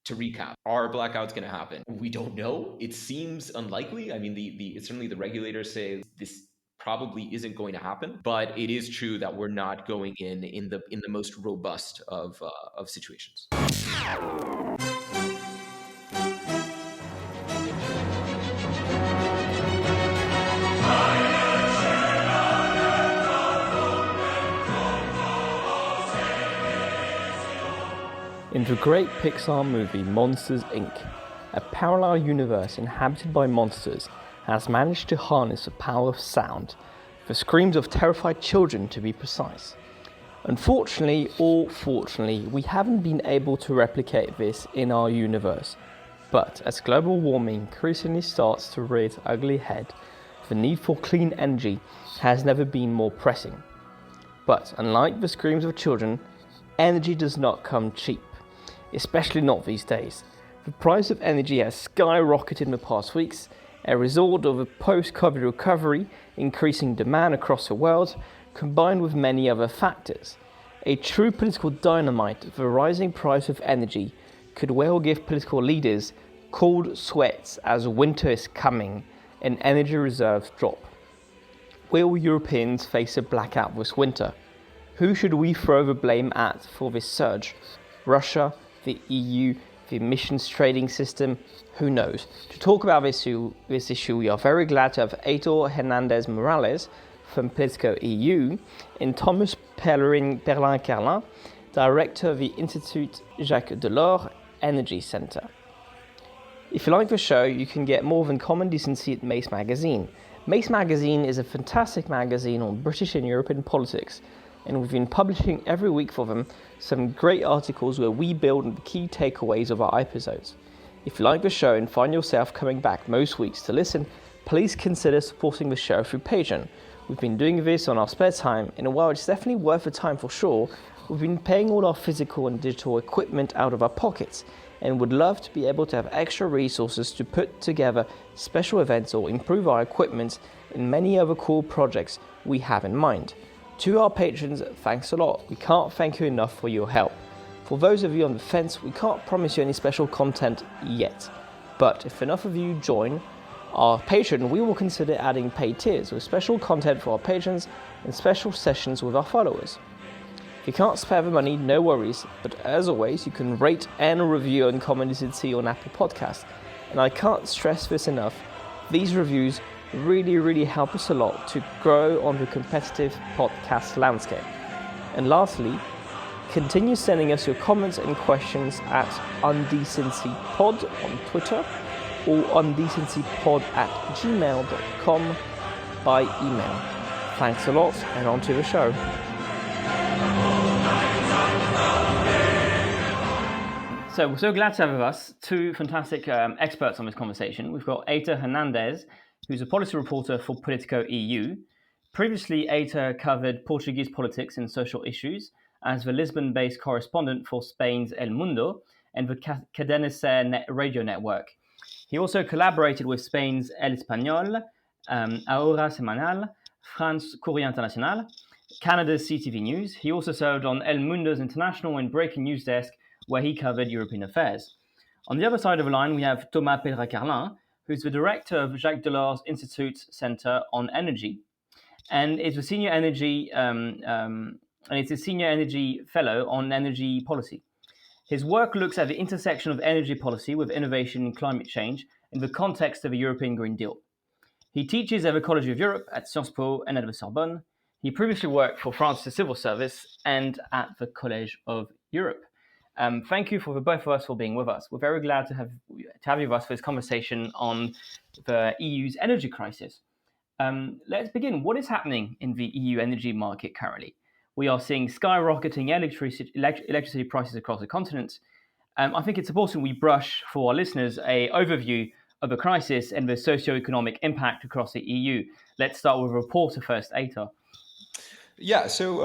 to recap, are blackouts going to happen? We don't know. It seems unlikely. I mean, certainly the regulators say this probably isn't going to happen, but it is true that we're not going in the most robust of situations. In the great Pixar movie Monsters, Inc., a parallel universe inhabited by monsters has managed to harness the power of sound, the screams of terrified children to be precise. Unfortunately, or fortunately, we haven't been able to replicate this in our universe. But as global warming increasingly starts to rear its ugly head, the need for clean energy has never been more pressing. But unlike the screams of children, energy does not come cheap. Especially not these days. The price of energy has skyrocketed in the past weeks, a result of a post-COVID recovery, increasing demand across the world, combined with many other factors. A true political dynamite, the rising price of energy could well give political leaders cold sweats as winter is coming and energy reserves drop. Will Europeans face a blackout this winter? Who should we throw the blame at for this surge? Russia? The EU, the emissions trading system, who knows? To talk about this issue, we are very glad to have Aitor Hernández-Morales from POLITICO EU and Thomas Pellerin Carlin, Director of the Institut Jacques Delors Energy Centre. If you like the show, you can get more than common decency at Mace Magazine. Mace Magazine is a fantastic magazine on British and European politics, and we've been publishing every week for them some great articles where we build on the key takeaways of our episodes. If you like the show and find yourself coming back most weeks to listen, please consider supporting the show through Patreon. We've been doing this on our spare time, and while it's definitely worth the time for sure, we've been paying all our physical and digital equipment out of our pockets, and would love to be able to have extra resources to put together special events or improve our equipment and many other cool projects we have in mind. To our patrons, thanks a lot. We can't thank you enough for your help. For those of you on the fence, we can't promise you any special content yet. But if enough of you join our Patreon, we will consider adding paid tiers with special content for our patrons and special sessions with our followers. If you can't spare the money, no worries. But as always, you can rate and review Uncommon Decency on Apple Podcasts. And I can't stress this enough. These reviews really help us a lot to grow on the competitive podcast landscape. And lastly, continue sending us your comments and questions at undecencypod on Twitter or undecencypod@gmail.com by email. Thanks a lot, and on to the show. So we're so glad to have with us two fantastic experts on this conversation. We've got Aitor Hernández, who's a policy reporter for Politico EU. Previously, Aitor covered Portuguese politics and social issues as the Lisbon-based correspondent for Spain's El Mundo and the Cadena Ser radio network. He also collaborated with Spain's El Español, Ahora Semanal, France Courrier International, Canada's CTV News. He also served on El Mundo's international and breaking news desk, where he covered European affairs. On the other side of the line, we have Thomas Pellerin Carlin, who's the director of Jacques Delors Institute Center on Energy, and is a senior energy fellow on energy policy. His work looks at the intersection of energy policy with innovation and climate change in the context of the European Green Deal. He teaches at the College of Europe at Sciences Po and at the Sorbonne. He previously worked for France's Civil Service and at the College of Europe. Thank you for the both of us for being with us. We're very glad to have you with us for this conversation on the EU's energy crisis. Let's begin. What is happening in the EU energy market currently? We are seeing skyrocketing electricity prices across the continent. I think it's important we brush for our listeners an overview of the crisis and the socio-economic impact across the EU. Let's start with a reporter first, Aitor. Yeah. So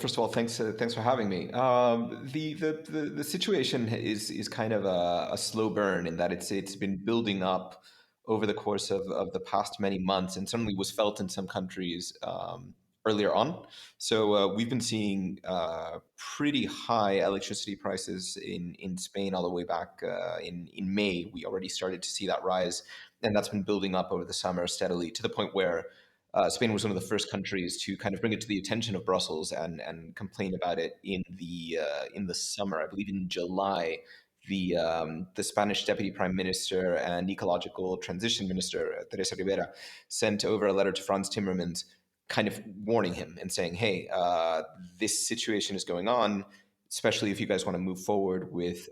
first of all, thanks for having me. The situation is kind of a slow burn in that it's been building up over the course of the past many months, and certainly was felt in some countries earlier on. So we've been seeing pretty high electricity prices in Spain all the way back in May. We already started to see that rise, and that's been building up over the summer steadily to the point where Spain was one of the first countries to kind of bring it to the attention of Brussels and complain about it in the summer. I believe in July, the Spanish Deputy Prime Minister and Ecological Transition Minister Teresa Ribera sent over a letter to Frans Timmermans, kind of warning him and saying, "Hey, this situation is going on. Especially if you guys want to move forward with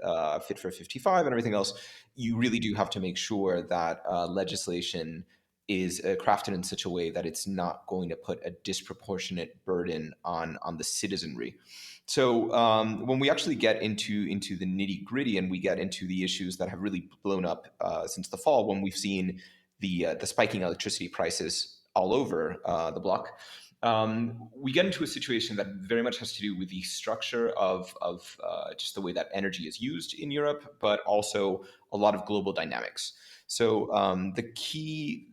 Fit for 55 and everything else, you really do have to make sure that legislation is crafted in such a way that it's not going to put a disproportionate burden on the citizenry." So when we actually get into the nitty gritty and we get into the issues that have really blown up since the fall, when we've seen the spiking electricity prices all over the block, we get into a situation that very much has to do with the structure of just the way that energy is used in Europe, but also a lot of global dynamics. So the key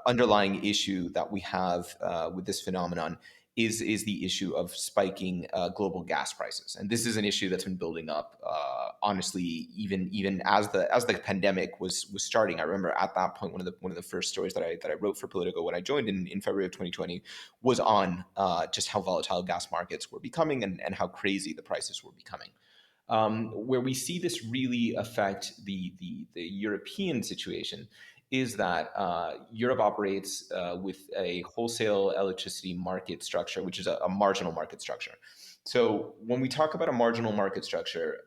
underlying issue that we have with this phenomenon is the issue of spiking global gas prices, and this is an issue that's been building up. Honestly, even as the pandemic was starting, I remember at that point one of the first stories that I wrote for Politico when I joined in February of 2020 was on just how volatile gas markets were becoming and how crazy the prices were becoming. Where we see this really affect the European situation is that Europe operates with a wholesale electricity market structure, which is a marginal market structure. So when we talk about a marginal market structure,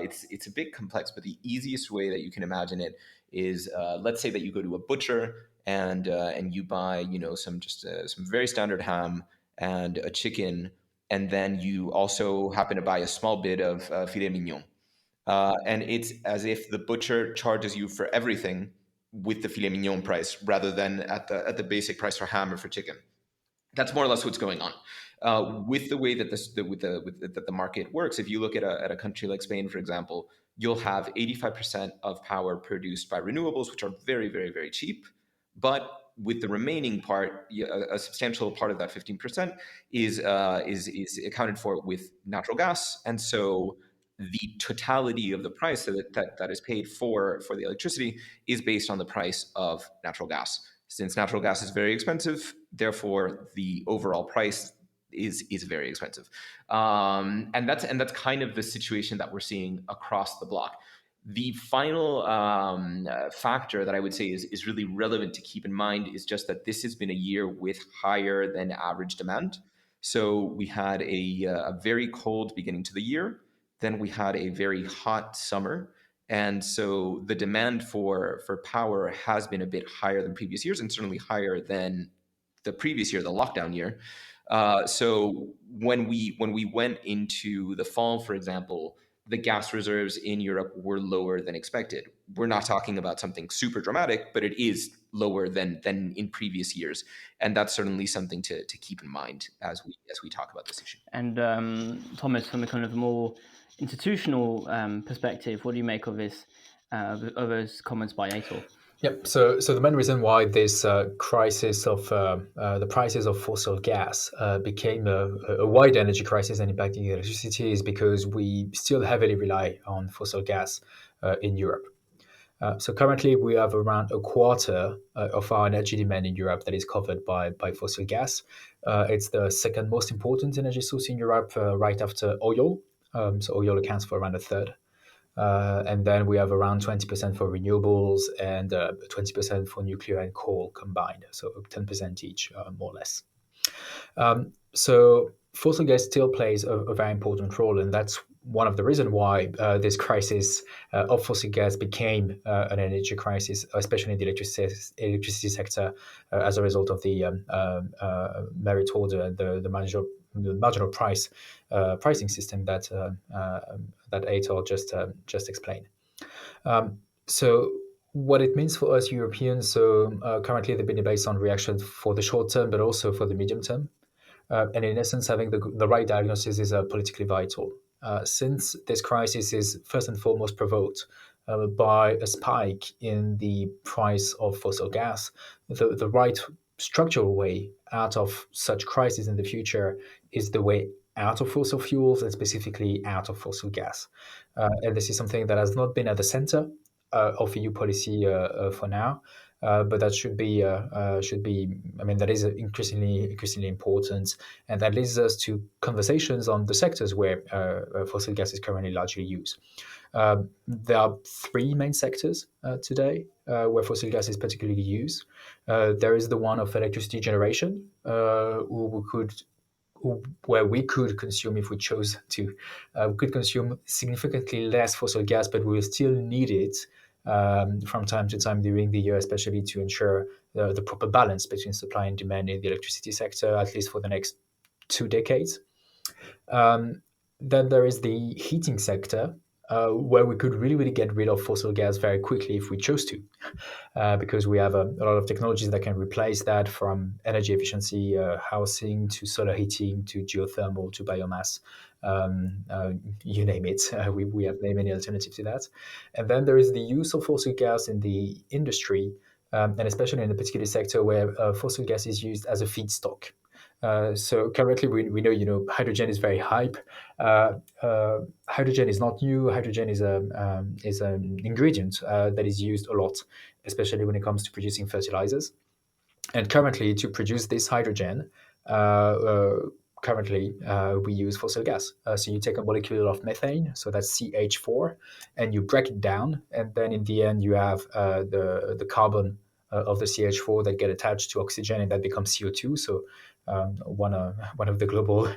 it's a bit complex, but the easiest way that you can imagine it is, let's say that you go to a butcher and you buy, some very standard ham and a chicken, and then you also happen to buy a small bit of filet mignon. And it's as if the butcher charges you for everything with the filet mignon price rather than at the basic price for ham or for chicken. That's more or less what's going on. With the way that that the market works, if you look at a country like Spain, for example, you'll have 85% of power produced by renewables, which are very, very, very cheap. But with the remaining part, a substantial part of that 15% is accounted for with natural gas, and so the totality of the price that is paid for the electricity is based on the price of natural gas. Since natural gas is very expensive, therefore the overall price is very expensive, and that's kind of the situation that we're seeing across the block. The final factor that I would say is really relevant to keep in mind is just that this has been a year with higher than average demand. So we had a very cold beginning to the year, then we had a very hot summer, and so the demand for power has been a bit higher than previous years, and certainly higher than the previous year, the lockdown year. So when we went into the fall, for example, the gas reserves in Europe were lower than expected. We're not talking about something super dramatic, but it is lower than in previous years, and that's certainly something to keep in mind as we talk about this issue. And Thomas, from a kind of more institutional perspective, what do you make of this of those comments by Aitor? Yep. So the main reason why this crisis of the prices of fossil gas became a wide energy crisis and impacting electricity is because we still heavily rely on fossil gas in Europe. So currently we have around a quarter of our energy demand in Europe that is covered by fossil gas. It's the second most important energy source in Europe, right after oil. So oil accounts for around a third. And then we have around 20% for renewables and 20% for nuclear and coal combined, so 10% each, more or less. So fossil gas still plays a very important role, and that's one of the reasons why this crisis of fossil gas became an energy crisis, especially in the electricity sector, as a result of the merit order and the marginal pricing system that Aitor just explained. So what it means for us Europeans, so currently there have been debates on reactions for the short term, but also for the medium term. And in essence, having the right diagnosis is politically vital. Since this crisis is first and foremost provoked by a spike in the price of fossil gas, the right structural way out of such crisis in the future is the way out of fossil fuels, and specifically out of fossil gas. And this is something that has not been at the center of EU policy for now, but that should be. I mean, that is increasingly important, and that leads us to conversations on the sectors where fossil gas is currently largely used. There are three main sectors today where fossil gas is particularly used. There is the one of electricity generation, where we could consume, if we chose to, we could consume significantly less fossil gas, but we will still need it from time to time during the year, especially to ensure the proper balance between supply and demand in the electricity sector, at least for the next 2 decades. Then there is the heating sector, where we could really get rid of fossil gas very quickly if we chose to, because we have a lot of technologies that can replace that, from energy efficiency housing to solar heating to geothermal to biomass. You name it. We have many alternatives to that. And then there is the use of fossil gas in the industry, and especially in the particular sector where fossil gas is used as a feedstock. So currently, we know hydrogen is very hype. Hydrogen is not new. Hydrogen is an ingredient that is used a lot, especially when it comes to producing fertilizers. And currently, to produce this hydrogen, we use fossil gas. So you take a molecule of methane, so that's CH4, and you break it down, and then in the end you have the carbon of the CH4 that get attached to oxygen, and that becomes CO2. So one of the global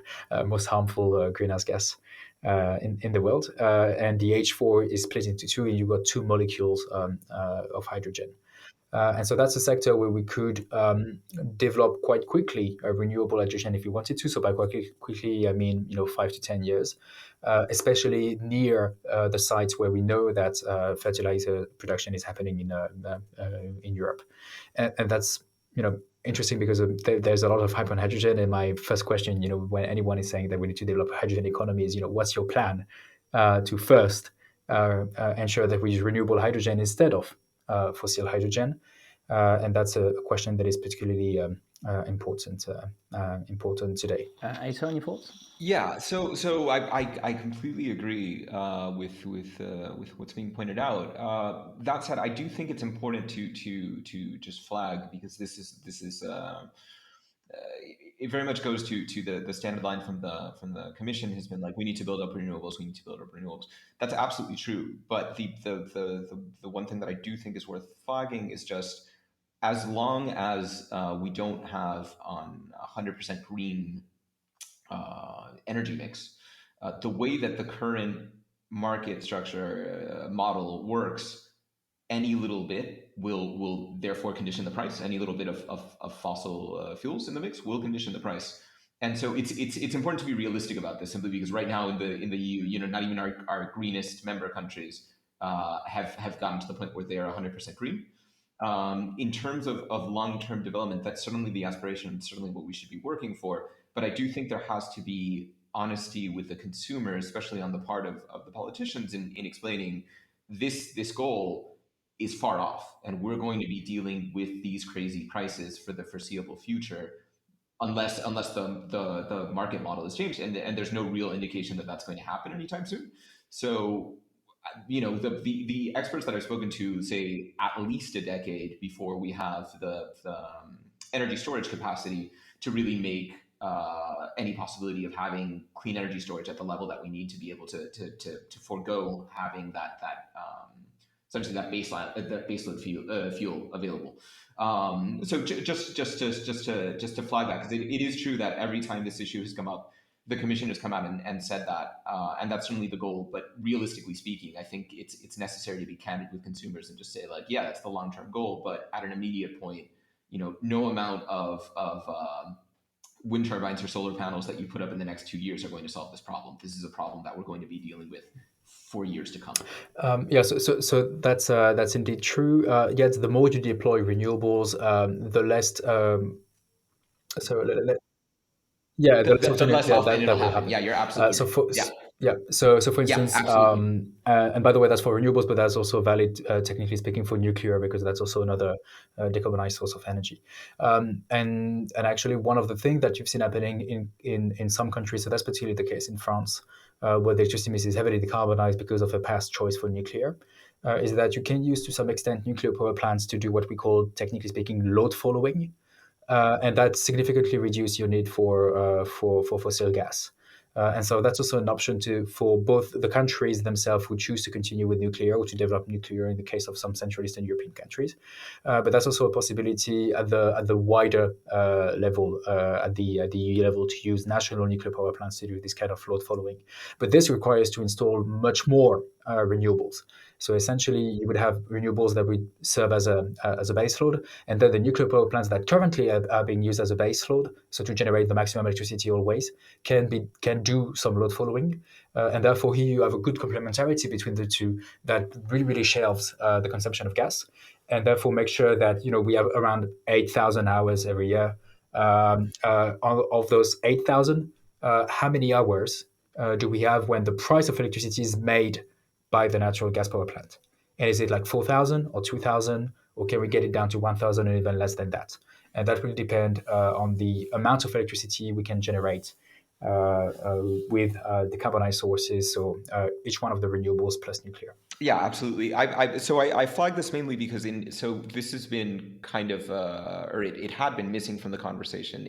most harmful greenhouse gas in the world. And the H4 is split into two, and you've got two molecules of hydrogen. And so that's a sector where we could develop quite quickly a renewable hydrogen if we wanted to. So by quite quickly, I mean 5 to 10 years, especially near the sites where we know that fertilizer production is happening in Europe, and that's interesting because there's a lot of hype on hydrogen. And my first question, when anyone is saying that we need to develop a hydrogen economy, is what's your plan to first ensure that we use renewable hydrogen instead of fossil hydrogen, and that's a question that is particularly important today. Aitor, any thoughts? Yeah, so I completely agree with what's being pointed out. That said, I do think it's important to just flag, because this is it very much goes to the standard line from the commission has been like, we need to build up renewables, we need to build up renewables. That's absolutely true, but the one thing that I do think is worth flagging is just, as long as we don't have on 100% green energy mix, the way that the current market structure model works, any little bit will therefore condition the price. Any little bit of fossil fuels in the mix will condition the price. And so it's important to be realistic about this, simply because right now in the EU, not even our greenest member countries have gotten to the point where they are 100% green. In terms of long-term development, that's certainly the aspiration, certainly what we should be working for. But I do think there has to be honesty with the consumer, especially on the part of the politicians, in explaining this goal is far off, and we're going to be dealing with these crazy prices for the foreseeable future, unless the market model has changed, and there's no real indication that that's going to happen anytime soon. So the experts that I've spoken to say at least a decade before we have the energy storage capacity to really make any possibility of having clean energy storage at the level that we need to be able to forego having that essentially that baseload fuel available. So just to flag that, because it is true that every time this issue has come up, the commission has come out and said that, and that's certainly the goal. But realistically speaking, I think it's necessary to be candid with consumers and just say, like, yeah, that's the long-term goal, but at an immediate point, no amount of wind turbines or solar panels that you put up in the next 2 years are going to solve this problem. This is a problem that we're going to be dealing with for years to come. So that's indeed true. Yet the more you deploy renewables, the less. The less often it'll happen. Yeah, you're absolutely right. Yeah. So for Yeah, instance, absolutely. and by the way, that's for renewables, but that's also valid, technically speaking, for nuclear, because that's also another decarbonized source of energy. And actually, one of the things that you've seen happening in some countries, so that's particularly the case in France, where the electricity mix is heavily decarbonized because of a past choice for nuclear, is that you can use to some extent nuclear power plants to do what we call, technically speaking, load following, and that significantly reduce your need for fossil gas. And so that's also an option for both the countries themselves who choose to continue with nuclear or to develop nuclear in the case of some Central Eastern European countries. But that's also a possibility at the wider level, at the EU level, to use national nuclear power plants to do this kind of load following. But this requires to install much more renewables. So essentially, you would have renewables that would serve as a base load, and then the nuclear power plants that currently are being used as a base load, so to generate the maximum electricity always, can do some load following, and therefore here you have a good complementarity between the two that really shelves the consumption of gas, and therefore make sure that we have around 8,000 hours every year. Of those 8,000, how many hours do we have when the price of electricity is made by the natural gas power plant? And is it like 4,000 or 2,000, or can we get it down to 1,000 or even less than that? And that will depend on the amount of electricity we can generate with decarbonized sources, so each one of the renewables plus nuclear. Yeah, absolutely. I flagged this mainly because this has been kind of or it had been missing from the conversation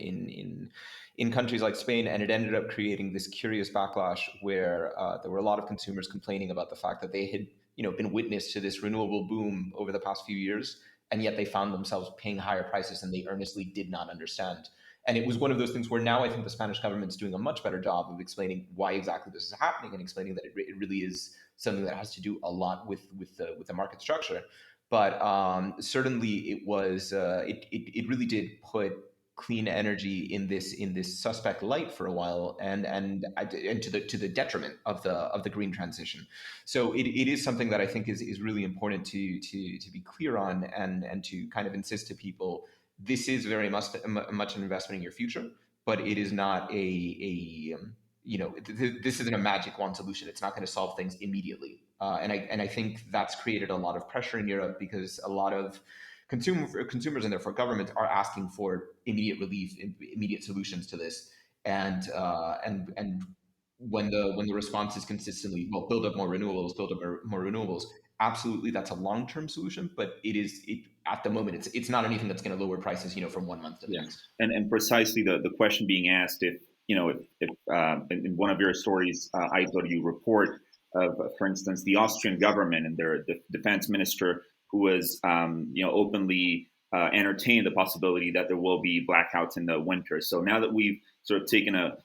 in countries like Spain, and it ended up creating this curious backlash where there were a lot of consumers complaining about the fact that they had been witness to this renewable boom over the past few years, and yet they found themselves paying higher prices than they earnestly did not understand. And it was one of those things where now I think the Spanish government's doing a much better job of explaining why exactly this is happening, and explaining that it really is something that has to do a lot with the market structure. But certainly, it really did put clean energy in this suspect light for a while, and to the detriment of the green transition. So it is something that I think is really important to be clear on, and to kind of insist to people, this is very much an investment in your future, but it is not this isn't a magic wand solution. It's not going to solve things immediately. And I think that's created a lot of pressure in Europe, because a lot of consumers and therefore governments are asking for immediate relief, immediate solutions to this. And when the response is consistently, well, build up more renewables, more renewables. Absolutely, that's a long-term solution, but at the moment it's not anything that's going to lower prices, from one month to the next. And precisely the question being asked, if in one of your stories, I thought you report of, for instance, the Austrian government and their defense minister, who was openly entertained the possibility that there will be blackouts in the winter. So now that we've sort of taken a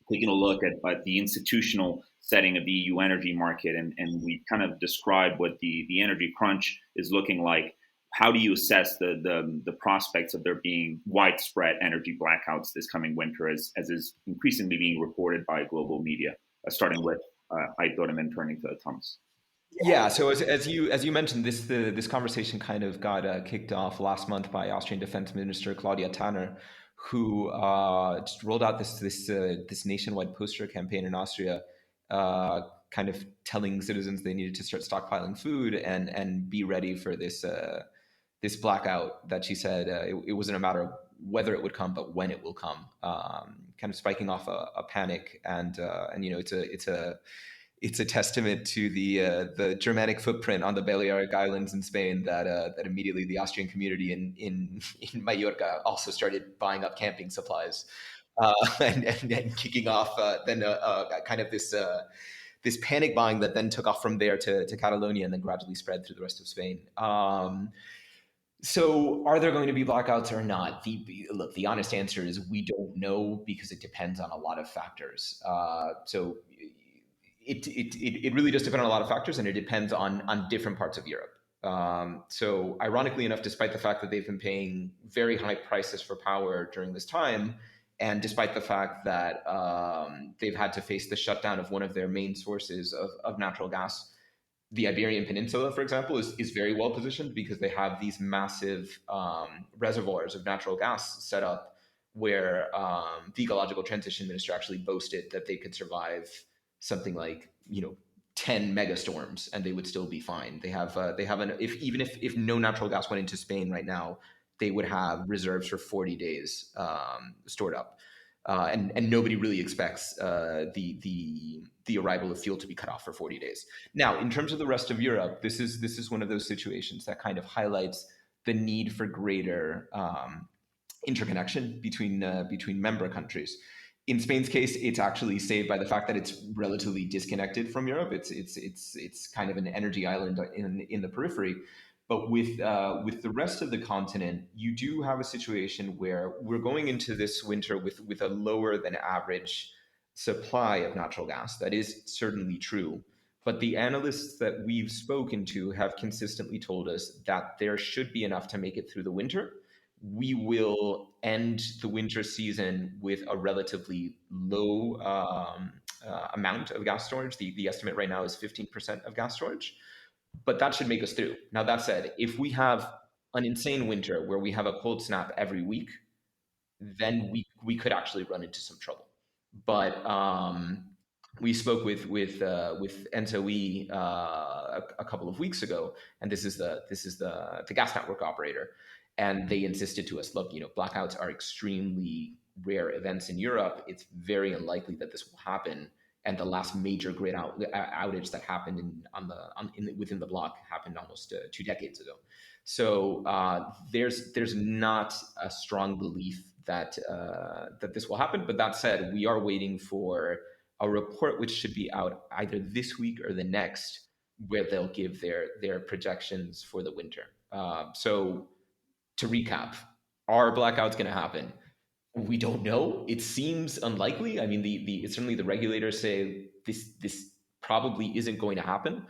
look at the institutional setting of the EU energy market, and we kind of described what the energy crunch is looking like, how do you assess the prospects of there being widespread energy blackouts this coming winter, as is increasingly being reported by global media? Starting with Aitor and then turning to Thomas. Yeah. So as you mentioned, this conversation kind of got kicked off last month by Austrian Defense Minister Klaudia Tanner, who just rolled out this nationwide poster campaign in Austria, kind of telling citizens they needed to start stockpiling food and be ready for this blackout that she said it wasn't a matter of whether it would come, but when it will come. Kind of spiking off a panic, and it's a testament to the Germanic footprint on the Balearic Islands in Spain that immediately the Austrian community in Mallorca also started buying up camping supplies, and kicking off then kind of this panic buying that then took off from there to Catalonia, and then gradually spread through the rest of Spain. So are there going to be blackouts or not? The honest answer is we don't know, because it depends on a lot of factors. So it really does depend on a lot of factors, and it depends on different parts of Europe. So ironically enough, despite the fact that they've been paying very high prices for power during this time, and despite the fact that they've had to face the shutdown of one of their main sources of natural gas, the Iberian Peninsula, for example, is very well positioned, because they have these massive reservoirs of natural gas set up, where the Ecological Transition Minister actually boasted that they could survive something like 10 megastorms, and they would still be fine. They have an if no natural gas went into Spain right now, they would have reserves for 40 days stored up. And nobody really expects the arrival of fuel to be cut off for 40 days. Now, in terms of the rest of Europe, this is one of those situations that kind of highlights the need for greater interconnection between member countries. In Spain's case, it's actually saved by the fact that it's relatively disconnected from Europe. It's kind of an energy island in the periphery. But with the rest of the continent, you do have a situation where we're going into this winter with a lower than average supply of natural gas. That is certainly true. But the analysts that we've spoken to have consistently told us that there should be enough to make it through the winter. We will end the winter season with a relatively low amount of gas storage. The estimate right now is 15% of gas storage, but that should make us through. Now, that said, if we have an insane winter where we have a cold snap every week, then we could actually run into some trouble. But we spoke with NSOE a couple of weeks ago, and this is the gas network operator, and they insisted to us, look, blackouts are extremely rare events in Europe. It's very unlikely that this will happen. And the last major grid outage that happened within the block happened almost 2 decades ago. So there's not a strong belief that this will happen. But that said, we are waiting for a report which should be out either this week or the next, where they'll give their projections for the winter. So to recap, are blackouts going to happen? We don't know. It seems unlikely. I mean, certainly the regulators say this probably isn't going to happen,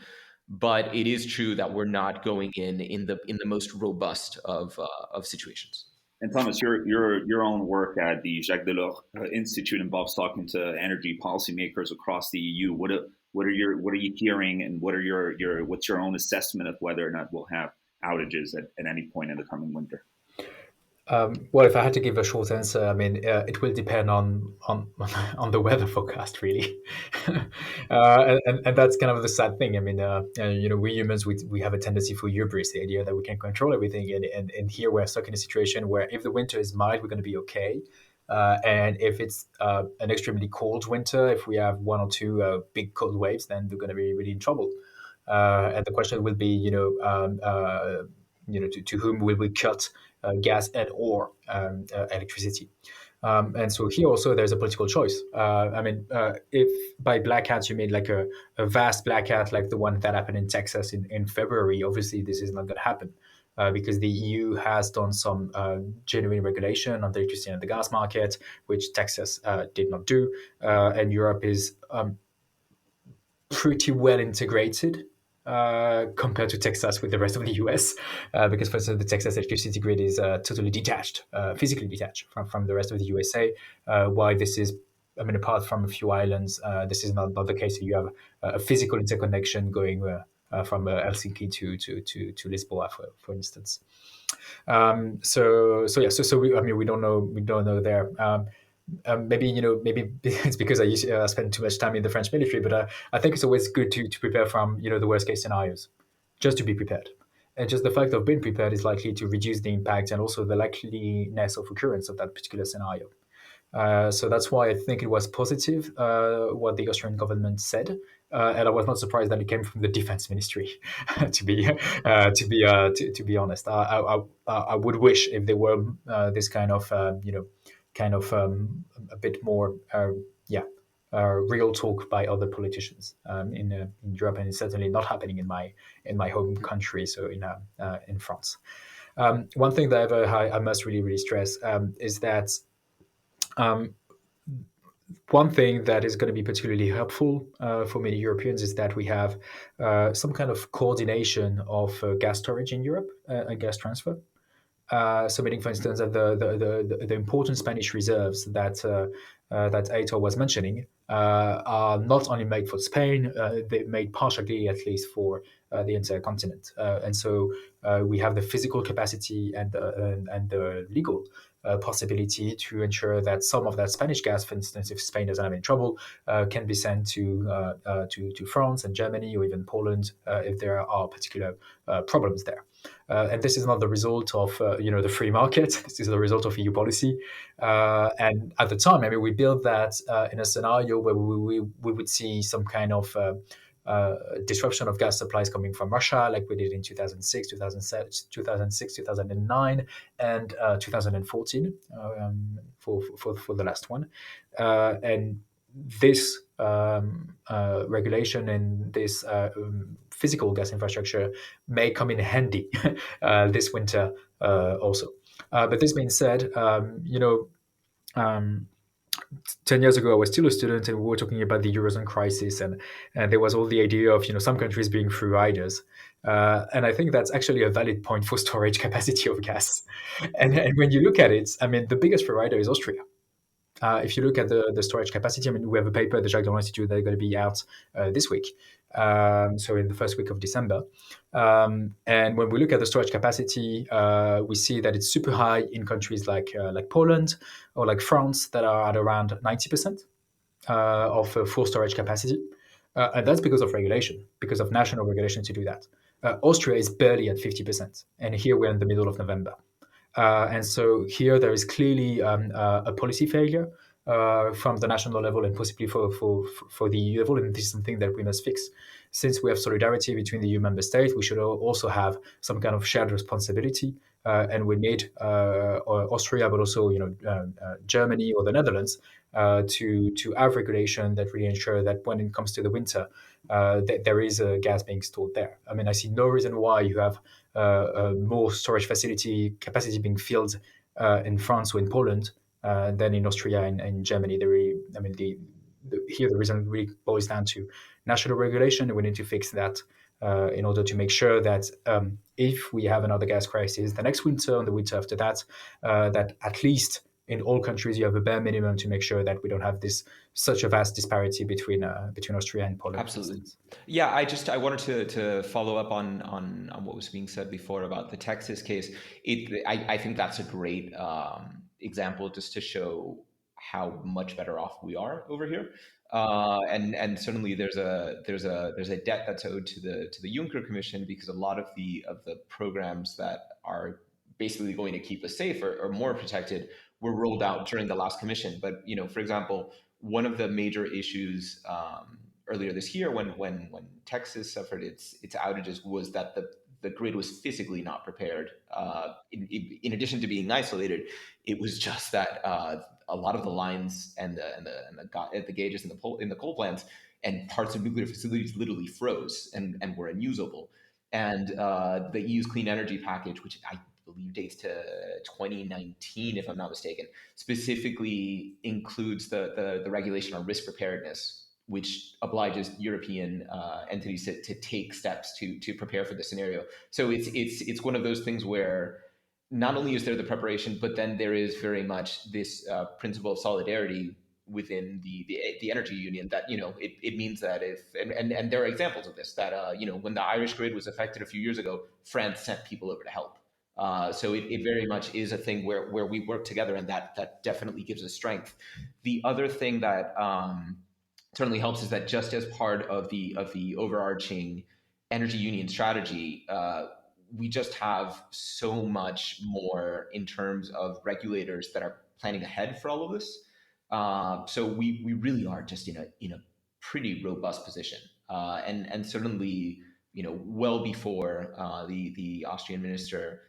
but it is true that we're not going in the most robust of situations. And Thomas, your own work at the Jacques Delors Institute involves talking to energy policymakers across the EU. What are you hearing, and what's your own assessment of whether or not we'll have outages at any point in the coming winter? Well, if I had to give a short answer, I mean, it will depend on the weather forecast, really, and that's kind of the sad thing. I mean, we humans, we have a tendency for hubris, the idea that we can control everything, and here we're stuck in a situation where if the winter is mild, we're going to be okay, and if it's an extremely cold winter, if we have one or two big cold waves, then we're going to be really in trouble. And the question will be, to whom will we cut gas and or electricity? And so here also there's a political choice. If by blackouts you mean like a vast blackout like the one that happened in Texas in February, obviously this is not going to happen because the EU has done some genuine regulation on the electricity and the gas market, which Texas did not do. And Europe is pretty well integrated compared to Texas with the rest of the US, because, for instance, the Texas electricity grid is totally detached, physically detached from the rest of the USA. Why this is, apart from a few islands, this is not the case. You have a physical interconnection going from Helsinki to Lisboa, for instance. So we don't know there. Maybe it's because I spend too much time in the French military, but I think it's always good to prepare from the worst case scenarios, just to be prepared. And just the fact of being prepared is likely to reduce the impact and also the likeliness of occurrence of that particular scenario. So that's why I think it was positive what the Austrian government said, and I was not surprised that it came from the defense ministry. to be honest, I would wish if there were this kind of a bit more real talk by other politicians in Europe, and it's certainly not happening in my home country, so in France. One thing that I must really stress is that one thing that is going to be particularly helpful for many Europeans is that we have some kind of coordination of gas storage in Europe and gas transfer. So meaning, for instance, that the important Spanish reserves that Aitor was mentioning are not only made for Spain, they're made partially, at least, for the entire continent. And so we have the physical capacity and the legal possibility to ensure that some of that Spanish gas, for instance, if Spain doesn't have any trouble, can be sent to France and Germany or even Poland if there are particular problems there. And this is not the result of the free market. This is the result of EU policy. And at the time, I mean, we built that in a scenario where we would see some kind of disruption of gas supplies coming from Russia, like we did in 2006, 2009, and 2014 for the last one. And this regulation and this physical gas infrastructure may come in handy this winter also. But this being said, 10 years ago, I was still a student, and we were talking about the Eurozone crisis, and there was all the idea of some countries being free riders. And I think that's actually a valid point for storage capacity of gas. And when you look at it, I mean, the biggest free rider is Austria. If you look at the storage capacity, I mean, we have a paper at the Jacques Delors Institute that's going to be out this week, so in the first week of December. And when we look at the storage capacity, we see that it's super high in countries like Poland or like France that are at around 90% of full storage capacity. And that's because of regulation, because of national regulation to do that. Austria is barely at 50%. And here we're in the middle of November. And so here there is clearly a policy failure from the national level and possibly for the EU level, and this is something that we must fix. Since we have solidarity between the EU member states, we should also have some kind of shared responsibility, and we need Austria, but also Germany or the Netherlands to have regulation that really ensure that when it comes to the winter, that there is gas being stored there. I mean, I see no reason why you have more storage facility capacity being filled in France or in Poland than in Austria and Germany. Here the reason really boils down to national regulation, and we need to fix that in order to make sure that if we have another gas crisis the next winter and the winter after that, that at least in all countries you have a bare minimum to make sure that we don't have such a vast disparity between Austria and Poland. Absolutely. Yeah, I wanted to follow up on what was being said before about the Texas case. I think that's a great example just to show how much better off we are over here. And certainly there's a debt that's owed to the Juncker Commission, because a lot of the programs that are basically going to keep us safe or more protected were rolled out during the last commission. But for example, one of the major issues earlier this year when Texas suffered its outages was that the grid was physically not prepared. In addition to being isolated, it was just that a lot of the lines and the gauges in the coal plants and parts of nuclear facilities literally froze and were unusable. And the EU's clean energy package, which I believe dates to 2019, if I'm not mistaken, specifically includes the regulation on risk preparedness, which obliges European entities to take steps to prepare for the scenario. So it's one of those things where not only is there the preparation, but then there is very much this principle of solidarity within the energy union that it means that if and there are examples of this that when the Irish grid was affected a few years ago, France sent people over to help. So it very much is a thing where we work together, and that definitely gives us strength. The other thing that certainly helps is that just as part of the overarching energy union strategy, we just have so much more in terms of regulators that are planning ahead for all of this. So we really are just in a pretty robust position, and certainly well before the Austrian minister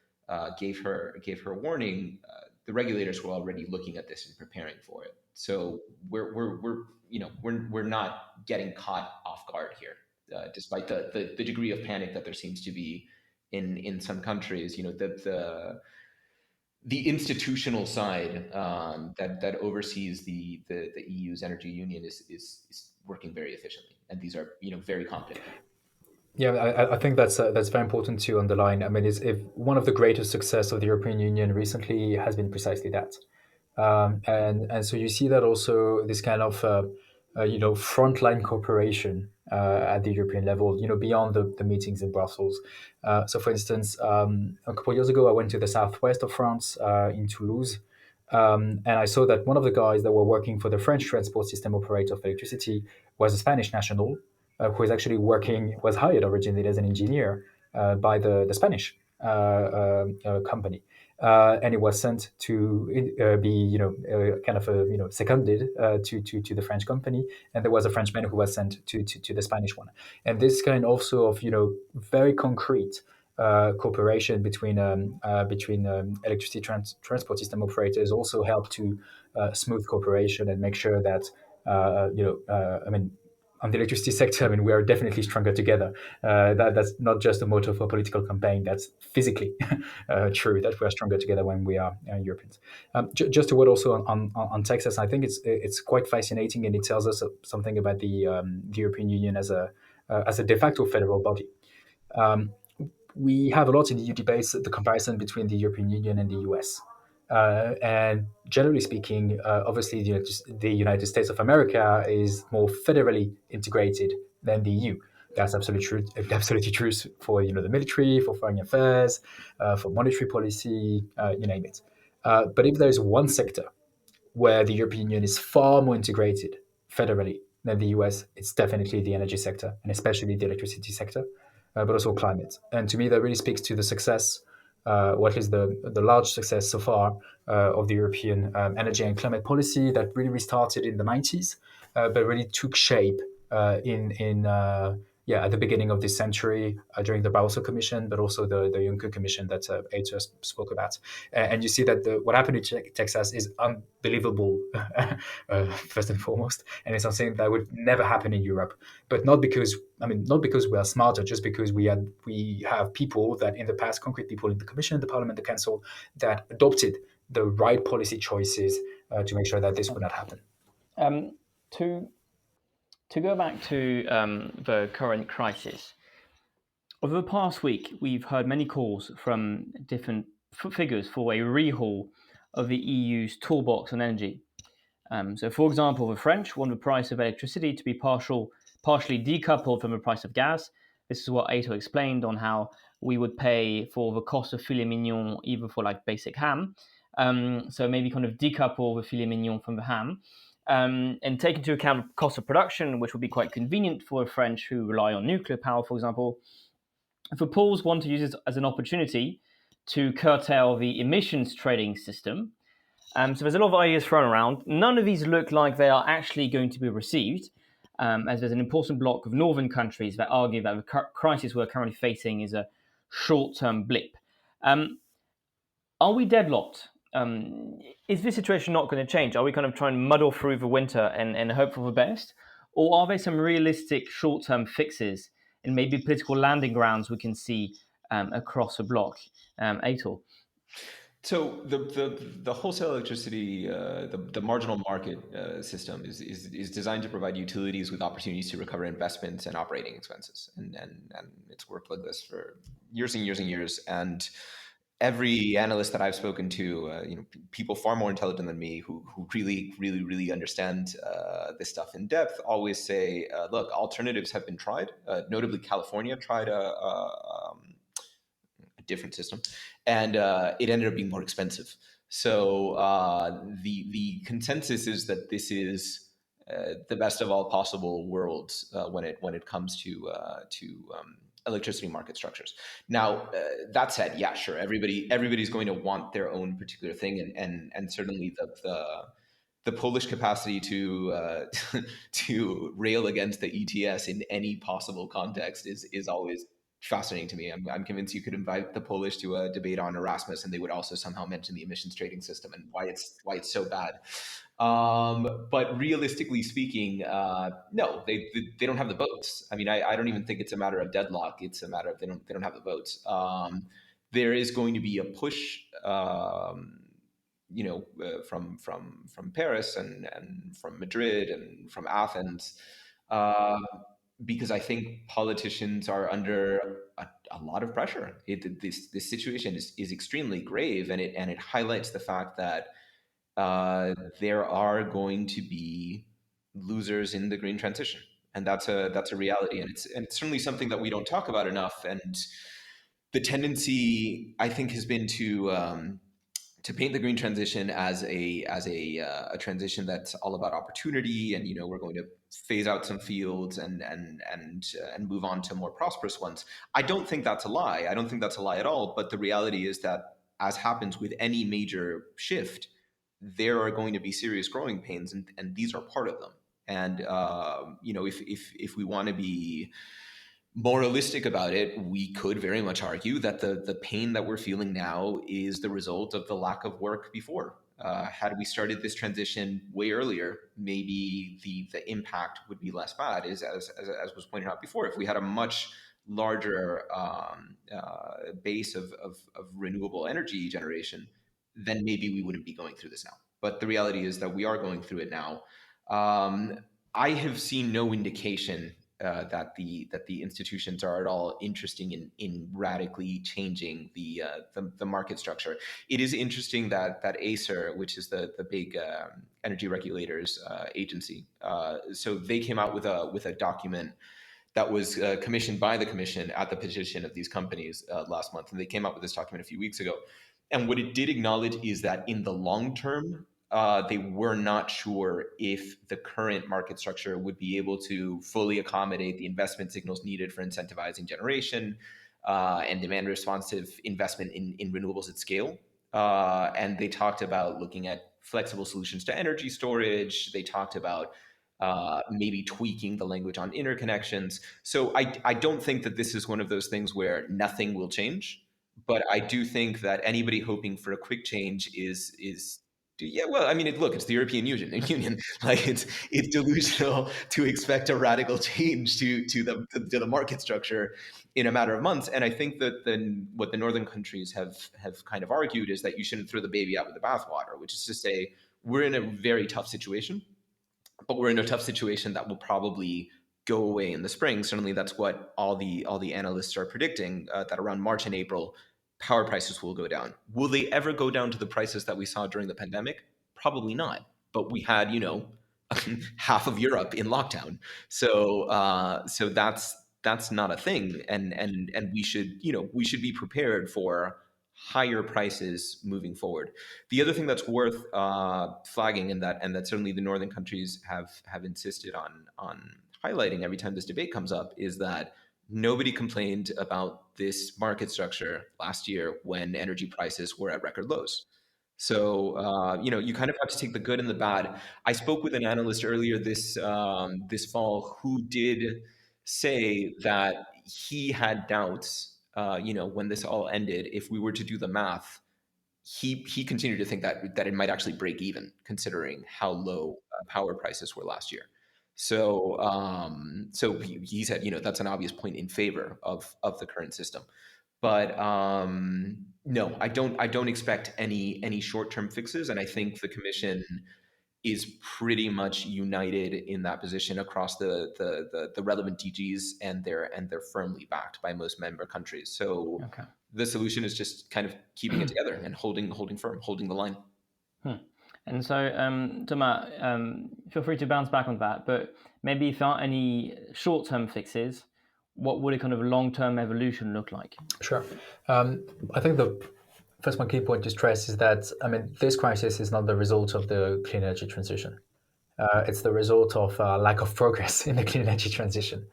gave her warning, the regulators were already looking at this and preparing for it. So we're not getting caught off guard here, despite the degree of panic that there seems to be in some countries. The institutional side that oversees the EU's energy union is working very efficiently, and these are very competent. Yeah, I think that's very important to underline. I mean, if one of the greatest success of the European Union recently has been precisely that, and so you see that also this kind of frontline cooperation at the European level, beyond the meetings in Brussels. So, for instance, a couple of years ago, I went to the southwest of France, in Toulouse, And I saw that one of the guys that were working for the French transport system operator of electricity was a Spanish national who was actually was hired originally as an engineer by the Spanish company. And it was sent to be, kind of, seconded to the French company, and there was a Frenchman who was sent to the Spanish one. And this kind also of very concrete cooperation between electricity transport system operators also help to smooth cooperation and make sure that I mean, on the electricity sector, I mean, we are definitely stronger together. That's not just a motto for a political campaign. That's physically true, that we are stronger together when we are Europeans. Just a word also on Texas. I think it's quite fascinating, and it tells us something about the European Union as a de facto federal body. Um, we have a lot in the EU debates the comparison between the European Union and the US. And generally speaking, obviously, the United States of America is more federally integrated than the EU. That's absolutely true. Absolutely true for the military, for foreign affairs, for monetary policy, you name it. But if there is one sector where the European Union is far more integrated federally than the US, it's definitely the energy sector, and especially the electricity sector, but also climate. And to me, that really speaks to the success, what is the large success so far of the European energy and climate policy that really restarted in the 90s, but really took shape at the beginning of this century during the Barroso Commission, but also the Juncker Commission that Aitor spoke about. And you see that what happened in Texas is unbelievable, first and foremost, and it's something that would never happen in Europe. But not because we are smarter, just because we have people that in the past, concrete people in the Commission, the Parliament, the Council, that adopted the right policy choices to make sure that this would not happen. To go back to the current crisis, over the past week, we've heard many calls from different figures for a rehaul of the EU's toolbox on energy. So, for example, the French want the price of electricity to be partially decoupled from the price of gas. This is what Aitor explained on how we would pay for the cost of filet mignon, even for like basic ham. So maybe kind of decouple the filet mignon from the ham. And take into account cost of production, which would be quite convenient for the French who rely on nuclear power, for example. The Poles want to use it as an opportunity to curtail the emissions trading system. So there's a lot of ideas thrown around. None of these look like they are actually going to be received, as there's an important block of northern countries that argue that the crisis we're currently facing is a short-term blip. Are we deadlocked? Is this situation not going to change? Are we kind of trying to muddle through the winter and hope for the best? Or are there some realistic short-term fixes and maybe political landing grounds we can see across the bloc? Aitor? So the wholesale electricity, the marginal market system is designed to provide utilities with opportunities to recover investments and operating expenses, and it's worked like this for years and years and years. And every analyst that I've spoken to, people far more intelligent than me who really, really, really understand this stuff in depth, always say, look, alternatives have been tried. Notably, California tried a different system, and it ended up being more expensive. So the consensus is that this is the best of all possible worlds when it comes to electricity market structures. Now, that said, yeah, sure, everybody's going to want their own particular thing, and certainly the Polish capacity to to rail against the ETS in any possible context is always fascinating to me. I'm convinced you could invite the Polish to a debate on Erasmus, and they would also somehow mention the emissions trading system and why it's so bad. But realistically speaking, no, they don't have the votes. I mean, I don't even think it's a matter of deadlock. It's a matter of they don't have the votes. There is going to be a push, from Paris and from Madrid and from Athens, because I think politicians are under a lot of pressure. This situation is extremely grave, and it highlights the fact that there are going to be losers in the green transition, and that's a reality, and it's certainly something that we don't talk about enough. And the tendency, I think, has been to to paint the green transition as a transition that's all about opportunity, and we're going to phase out some fields and move on to more prosperous ones. I don't think that's a lie. I don't think that's a lie at all. But the reality is that, as happens with any major shift, there are going to be serious growing pains, and these are part of them. And if we want to be moralistic about it, we could very much argue that the pain that we're feeling now is the result of the lack of work before. Had we started this transition way earlier, maybe the impact would be less bad. As was pointed out before, if we had a much larger base of renewable energy generation, then maybe we wouldn't be going through this now. But the reality is that we are going through it now. I have seen no indication that the institutions are at all interested in radically changing the market structure. It is interesting that Acer, which is the big energy regulators agency, so they came out with a document that was commissioned by the Commission at the petition of these companies last month, and they came out with this document a few weeks ago. And what it did acknowledge is that in the long term, they were not sure if the current market structure would be able to fully accommodate the investment signals needed for incentivizing generation and demand responsive investment in renewables at scale. And they talked about looking at flexible solutions to energy storage. They talked about maybe tweaking the language on interconnections. So I don't think that this is one of those things where nothing will change. But I do think that anybody hoping for a quick change is yeah, well, I mean, look, it's the European Union. Like it's delusional to expect a radical change to the market structure in a matter of months. And I think that then what the northern countries have kind of argued is that you shouldn't throw the baby out with the bathwater, which is to say we're in a very tough situation, but we're in a tough situation that will probably go away in the spring. Certainly, that's what all the analysts are predicting, that around March and April, power prices will go down. Will they ever go down to the prices that we saw during the pandemic? Probably not. But we had, half of Europe in lockdown, so that's not a thing, and we should be prepared for higher prices moving forward. The other thing that's worth flagging, and that certainly the northern countries have insisted on highlighting every time this debate comes up, is that nobody complained about this market structure last year when energy prices were at record lows. So you kind of have to take the good and the bad. I spoke with an analyst earlier this fall who did say that he had doubts. When this all ended, if we were to do the math, he continued to think that it might actually break even, considering how low power prices were last year. So he said, that's an obvious point in favor of the current system. But no, I don't expect any short-term fixes, and I think the Commission is pretty much united in that position across the relevant DGs, and they're firmly backed by most member countries. So okay. The solution is just kind of keeping it together and holding firm, holding the line. And so, Thomas, feel free to bounce back on that, but maybe if there aren't any short-term fixes, what would a kind of long-term evolution look like? Sure. I think the first one key point to stress is that, this crisis is not the result of the clean energy transition. It's the result of lack of progress in the clean energy transition.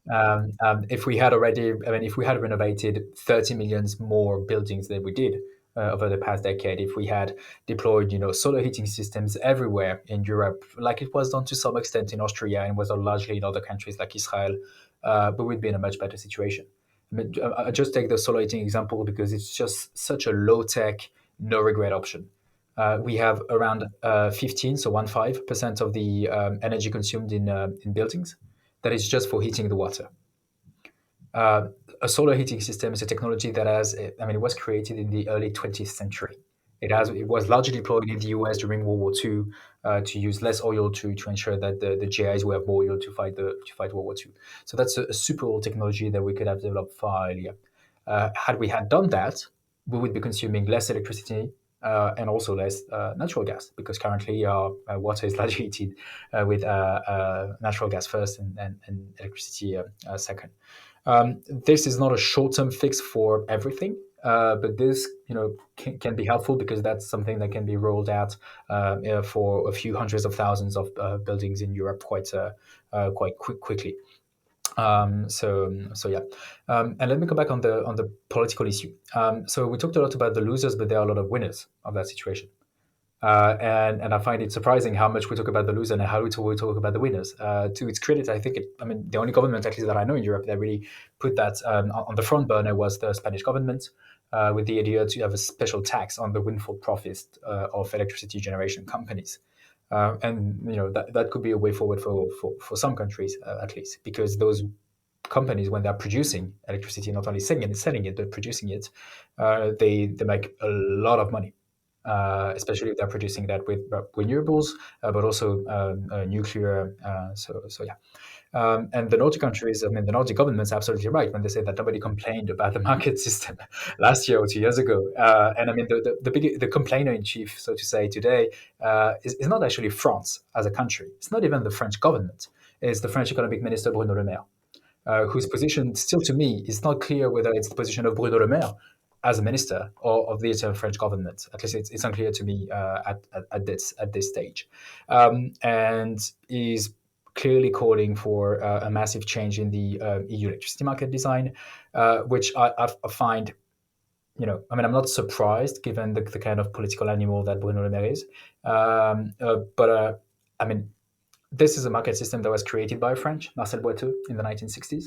If we had renovated 30 million more buildings than we did over the past decade, if we had deployed, solar heating systems everywhere in Europe, like it was done to some extent in Austria and was done largely in other countries like Israel, but we'd be in a much better situation. I just take the solar heating example because it's just such a low-tech, no-regret option. We have around 15% of the energy consumed in buildings that is just for heating the water. A solar heating system is a technology that it was created in the early 20th century. It was largely deployed in the US during World War II to use less oil to ensure that the GIs will have more oil to fight World War II. So that's a super old technology that we could have developed far earlier. Had we had done that, we would be consuming less electricity and also less natural gas, because currently our water is largely heated with natural gas first and electricity second. This is not a short-term fix for everything, But this, can be helpful because that's something that can be rolled out for a few hundreds of thousands of buildings in Europe quite quickly. So yeah, and let me go back on the political issue. So we talked a lot about the losers, but there are a lot of winners of that situation. And I find it surprising how much we talk about the loser and how little we talk about the winners. To its credit, I think the only government, at least that I know in Europe, that really put that on the front burner was the Spanish government, with the idea to have a special tax on the windfall profits of electricity generation companies. And that could be a way forward for some countries, at least, because those companies, when they're producing electricity, not only selling it but producing it, they make a lot of money, especially if they're producing that with renewables, but also nuclear. So yeah. And the Nordic countries, the Nordic governments are absolutely right when they say that nobody complained about the market system last year or 2 years ago. And the complainer in chief, so to say, today is not actually France as a country. It's not even the French government. It's the French economic minister, Bruno Le Maire, whose position still to me is not clear whether it's the position of Bruno Le Maire as a minister or of the French government. At least it's unclear to me at this stage. And is clearly calling for a massive change in the EU electricity market design, which I find, I'm not surprised given the kind of political animal that Bruno Le Maire is. But this is a market system that was created by French, Marcel Boiteux, in the 1960s.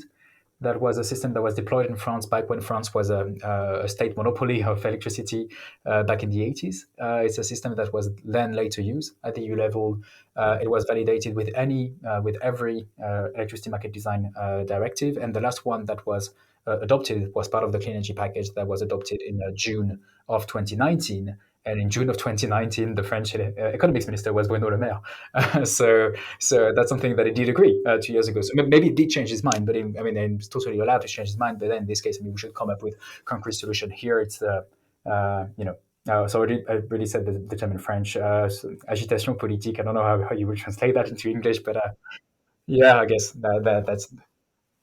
That was a system that was deployed in France back when France was a state monopoly of electricity back in the 80s. It's a system that was then later used at the EU level. It was validated with every electricity market design directive, and the last one that was adopted was part of the clean energy package that was adopted in June of 2019. And in June of 2019, the French economics minister was Bruno Le Maire. So that's something that he did agree 2 years ago. So maybe he did change his mind, but he's totally allowed to change his mind. But then in this case, we should come up with concrete solution. Here, it's so I really said the term in French, agitation politique. I don't know how you would translate that into English, but yeah, I guess that's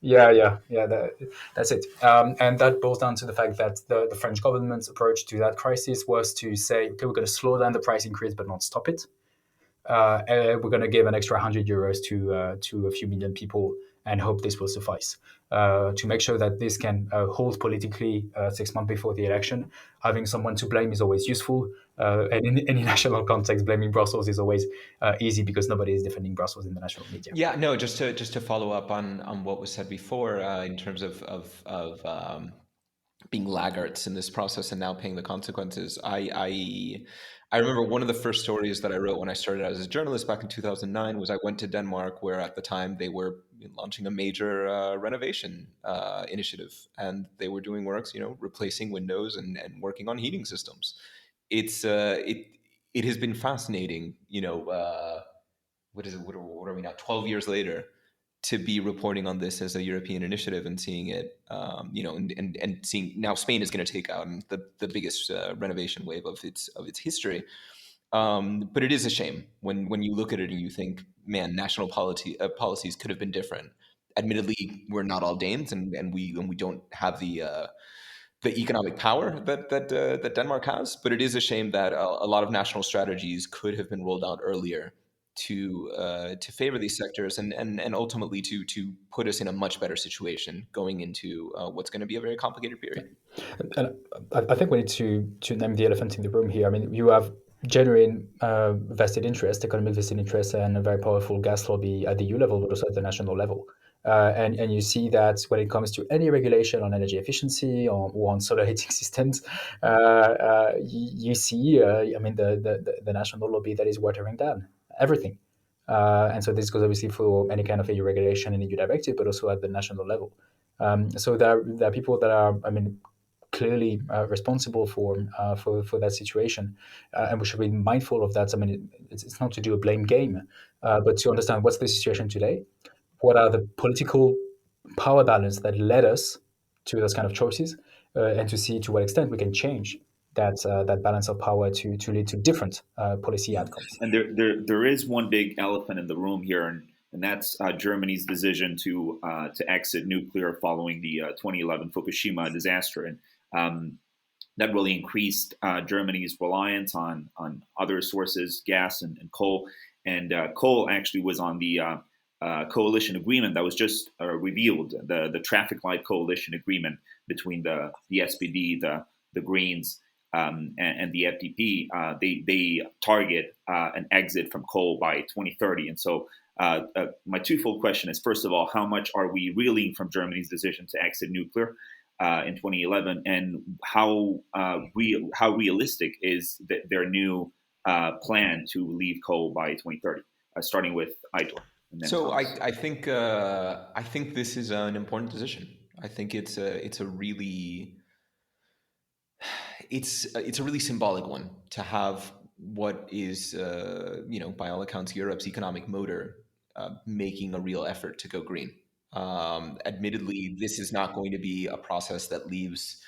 that's it. And that boils down to the fact that the French government's approach to that crisis was to say, okay, we're going to slow down the price increase, but not stop it. We're going to give an extra €100 to a few million people and hope this will suffice to make sure that this can hold politically 6 months before the election. Having someone to blame is always useful. And in any national context, blaming Brussels is always easy because nobody is defending Brussels in the national media. Yeah, no, just to follow up on what was said before in terms of being laggards in this process and now paying the consequences. I remember one of the first stories that I wrote when I started out as a journalist back in 2009 was I went to Denmark, where at the time they were launching a major renovation initiative, and they were doing works, replacing windows and working on heating systems. It has been fascinating, what is it? What are we now? 12 years later, to be reporting on this as a European initiative and seeing it, and seeing now Spain is going to take the biggest renovation wave of its history. But it is a shame when you look at it and you think, man, national policies could have been different. Admittedly, we're not all Danes, and we don't have the economic power that Denmark has. But it is a shame that a lot of national strategies could have been rolled out earlier to favor these sectors and ultimately to put us in a much better situation going into what's going to be a very complicated period. And I think we need to name the elephant in the room here. You have genuine vested interest, economic vested interest, and a very powerful gas lobby at the EU level, but also at the national level. And you see that when it comes to any regulation on energy efficiency or on solar heating systems, you see, the national lobby that is watering down everything. And so this goes obviously for any kind of EU regulation and EU directive, but also at the national level. So there are people that are, clearly responsible for that situation, and we should be mindful of that. It's not to do a blame game, but to understand what's the situation today, what are the political power balance that led us to those kind of choices, and to see to what extent we can change that balance of power to lead to different policy outcomes. And there is one big elephant in the room here, and that's Germany's decision to exit nuclear following the 2011 Fukushima disaster. And that really increased Germany's reliance on other sources, gas and coal. And coal actually was on the coalition agreement that was just revealed, the traffic light coalition agreement between the SPD, the Greens, and the FDP. They target an exit from coal by 2030. And so my twofold question is, first of all, how much are we reeling from Germany's decision to exit nuclear in 2011, and how realistic is their new plan to leave coal by 2030? Starting with Aitor. So I think this is an important decision. I think it's a really symbolic one to have what is by all accounts Europe's economic motor making a real effort to go green. Admittedly, this is not going to be a process that leaves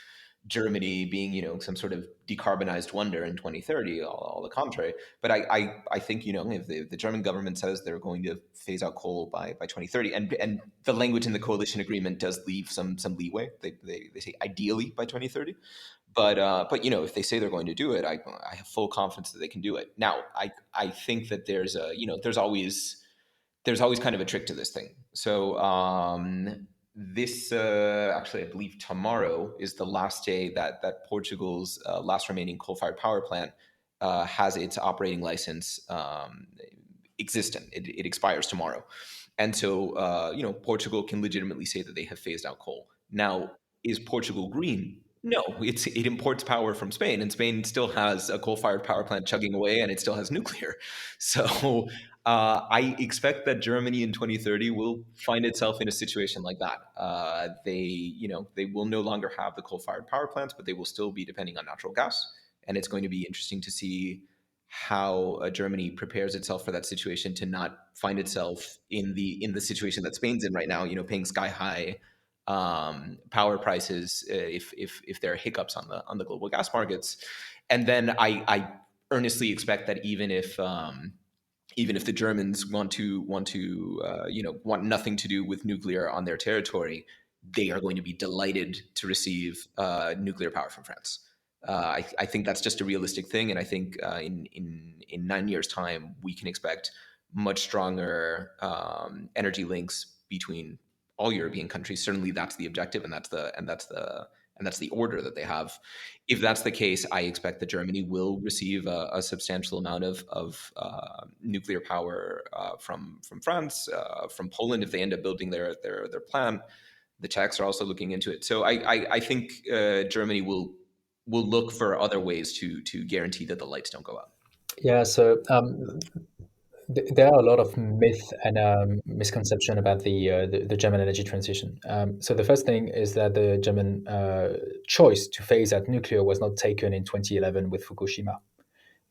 Germany being, some sort of decarbonized wonder in 2030, all the contrary. But I think, if the German government says they're going to phase out coal by 2030, and the language in the coalition agreement does leave some leeway. They say ideally by 2030. But if they say they're going to do it, I have full confidence that they can do it. Now, I think that there's always kind of a trick to this thing. So this actually, I believe tomorrow is the last day that Portugal's last remaining coal-fired power plant has its operating license existent. It expires tomorrow. And so, Portugal can legitimately say that they have phased out coal. Now, is Portugal green? No, it imports power from Spain, and Spain still has a coal-fired power plant chugging away, and it still has nuclear. So I expect that Germany in 2030 will find itself in a situation like that. They will no longer have the coal-fired power plants, but they will still be depending on natural gas, and it's going to be interesting to see how Germany prepares itself for that situation, to not find itself in the situation that Spain's in right now. Paying sky high power prices if there are hiccups on the global gas markets. And then I earnestly expect that even if the Germans want nothing to do with nuclear on their territory, they are going to be delighted to receive nuclear power from France. I think that's just a realistic thing, and I think in 9 years' time we can expect much stronger energy links between all European countries. Certainly, that's the objective, and that's the order that they have. If that's the case, I expect that Germany will receive a substantial amount of nuclear power from France, from Poland if they end up building their plant. The Czechs are also looking into it. So I think Germany will look for other ways to guarantee that the lights don't go out. Yeah, so there are a lot of myth and misconception about the German energy transition. So the first thing is that the German choice to phase out nuclear was not taken in 2011 with Fukushima.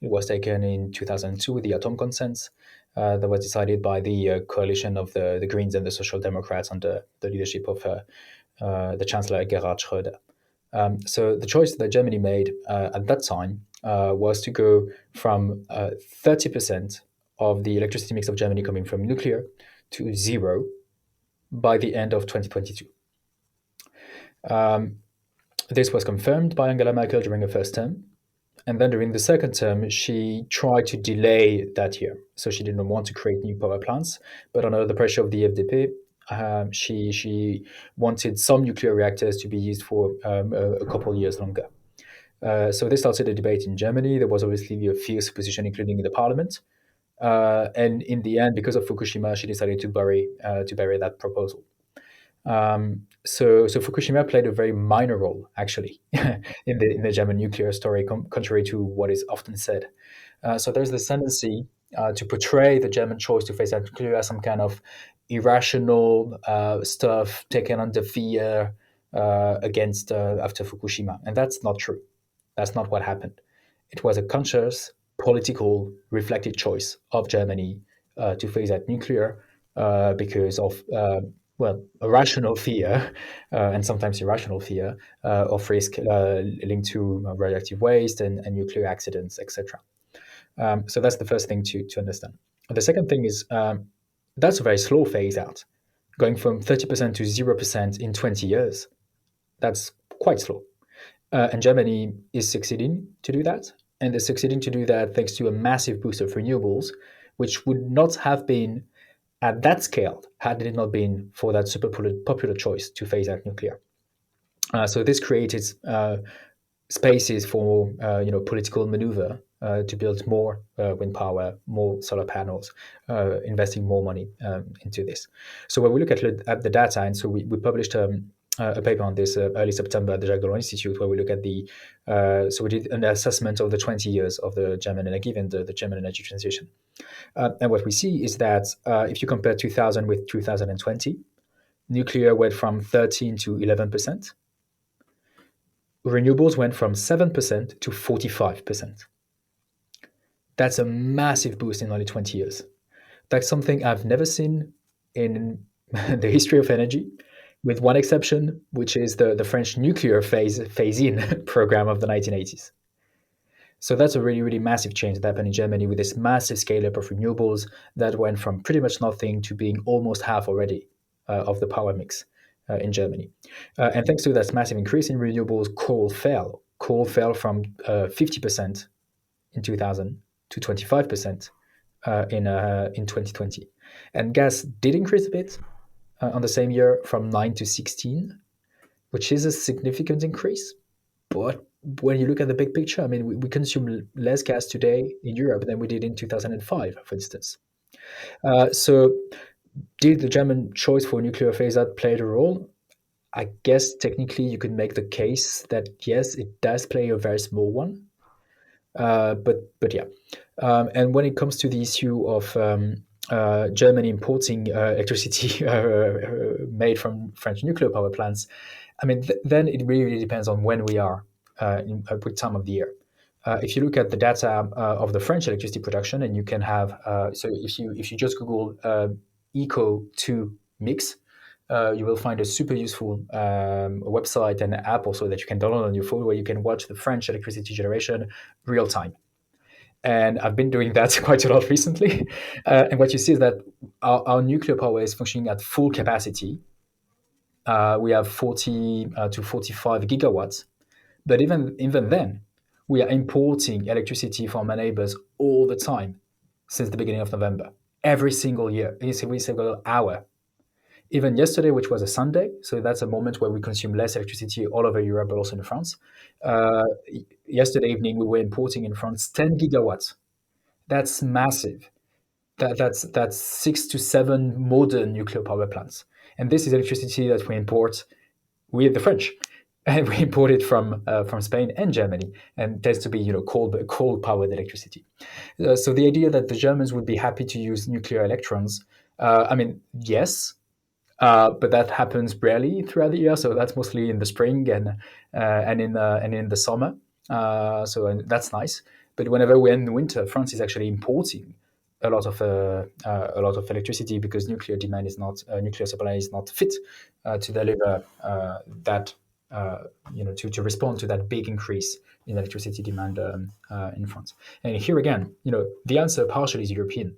It was taken in 2002 with the Atom Consent that was decided by the coalition of the Greens and the Social Democrats under the leadership of the Chancellor Gerhard Schröder. So the choice that Germany made at that time was to go from 30% of the electricity mix of Germany coming from nuclear to zero by the end of 2022. This was confirmed by Angela Merkel during her first term. And then during the second term, she tried to delay that year. So she didn't want to create new power plants. But under the pressure of the FDP, she wanted some nuclear reactors to be used for a couple of years longer. So this started a debate in Germany. There was obviously a fierce opposition, including in the parliament. And in the end, because of Fukushima, she decided to bury that proposal. So Fukushima played a very minor role, actually, in the German nuclear story, contrary to what is often said. So there's this tendency to portray the German choice to phase out nuclear as some kind of irrational stuff taken under fear against after Fukushima, and that's not true. That's not what happened. It was a conscious, political, reflected choice of Germany to phase out nuclear because of a rational fear and sometimes irrational fear of risk linked to radioactive waste and nuclear accidents, etc. So that's the first thing to understand. The second thing is that's a very slow phase out, going from 30% to 0% in 20 years. That's quite slow. And Germany is succeeding to do that. And they're succeeding to do that thanks to a massive boost of renewables, which would not have been at that scale had it not been for that super popular choice to phase out nuclear. So this created spaces for political maneuver to build more wind power, more solar panels, investing more money into this. So when we look at the data, and so we published a paper on this early September at the Jacques Delors Institute, where we look at so we did an assessment of the 20 years of the German energy and the German energy transition. And what we see is that if you compare 2000 with 2020, nuclear went from 13 to 11%. Renewables went from 7% to 45%. That's a massive boost in only 20 years. That's something I've never seen in the history of energy, with one exception, which is the French nuclear phase-in program of the 1980s. So that's a really, really massive change that happened in Germany with this massive scale-up of renewables that went from pretty much nothing to being almost half already of the power mix in Germany. And thanks to that massive increase in renewables, coal fell. Coal fell from 50% in 2000 to 25% in 2020. And gas did increase a bit on the same year from 9 to 16, which is a significant increase. But when you look at the big picture, I mean, we consume less gas today in Europe than we did in 2005, for instance. So did the German choice for nuclear phase out play a role? I guess technically you could make the case that yes, it does play a very small one. But yeah. And when it comes to the issue of Germany importing electricity made from French nuclear power plants, I mean, then it really depends on when we are in what time of the year. If you look at the data of the French electricity production, and you can have so if you just Google Eco2 mix, you will find a super useful website and app also that you can download on your phone, where you can watch the French electricity generation real time. And I've been doing that quite a lot recently. And what you see is that our nuclear power is functioning at full capacity. We have 40 to 45 gigawatts. But even then, we are importing electricity from our neighbors all the time since the beginning of November. Every single year, every single hour. Even yesterday, which was a Sunday, so that's a moment where we consume less electricity all over Europe, but also in France. Yesterday evening, we were importing in France 10 gigawatts. That's massive. That's 6 to 7 modern nuclear power plants. And this is electricity that we import with the French. And we import it from Spain and Germany, and tends to be coal-powered electricity. So the idea that the Germans would be happy to use nuclear electrons, I mean, yes, but that happens rarely throughout the year. So that's mostly in the spring and in the summer. So that's nice. But whenever we're in the winter, France is actually importing a lot of electricity, because nuclear supply is not fit to deliver that. To respond to that big increase in electricity demand in France. And here again, the answer partially is European.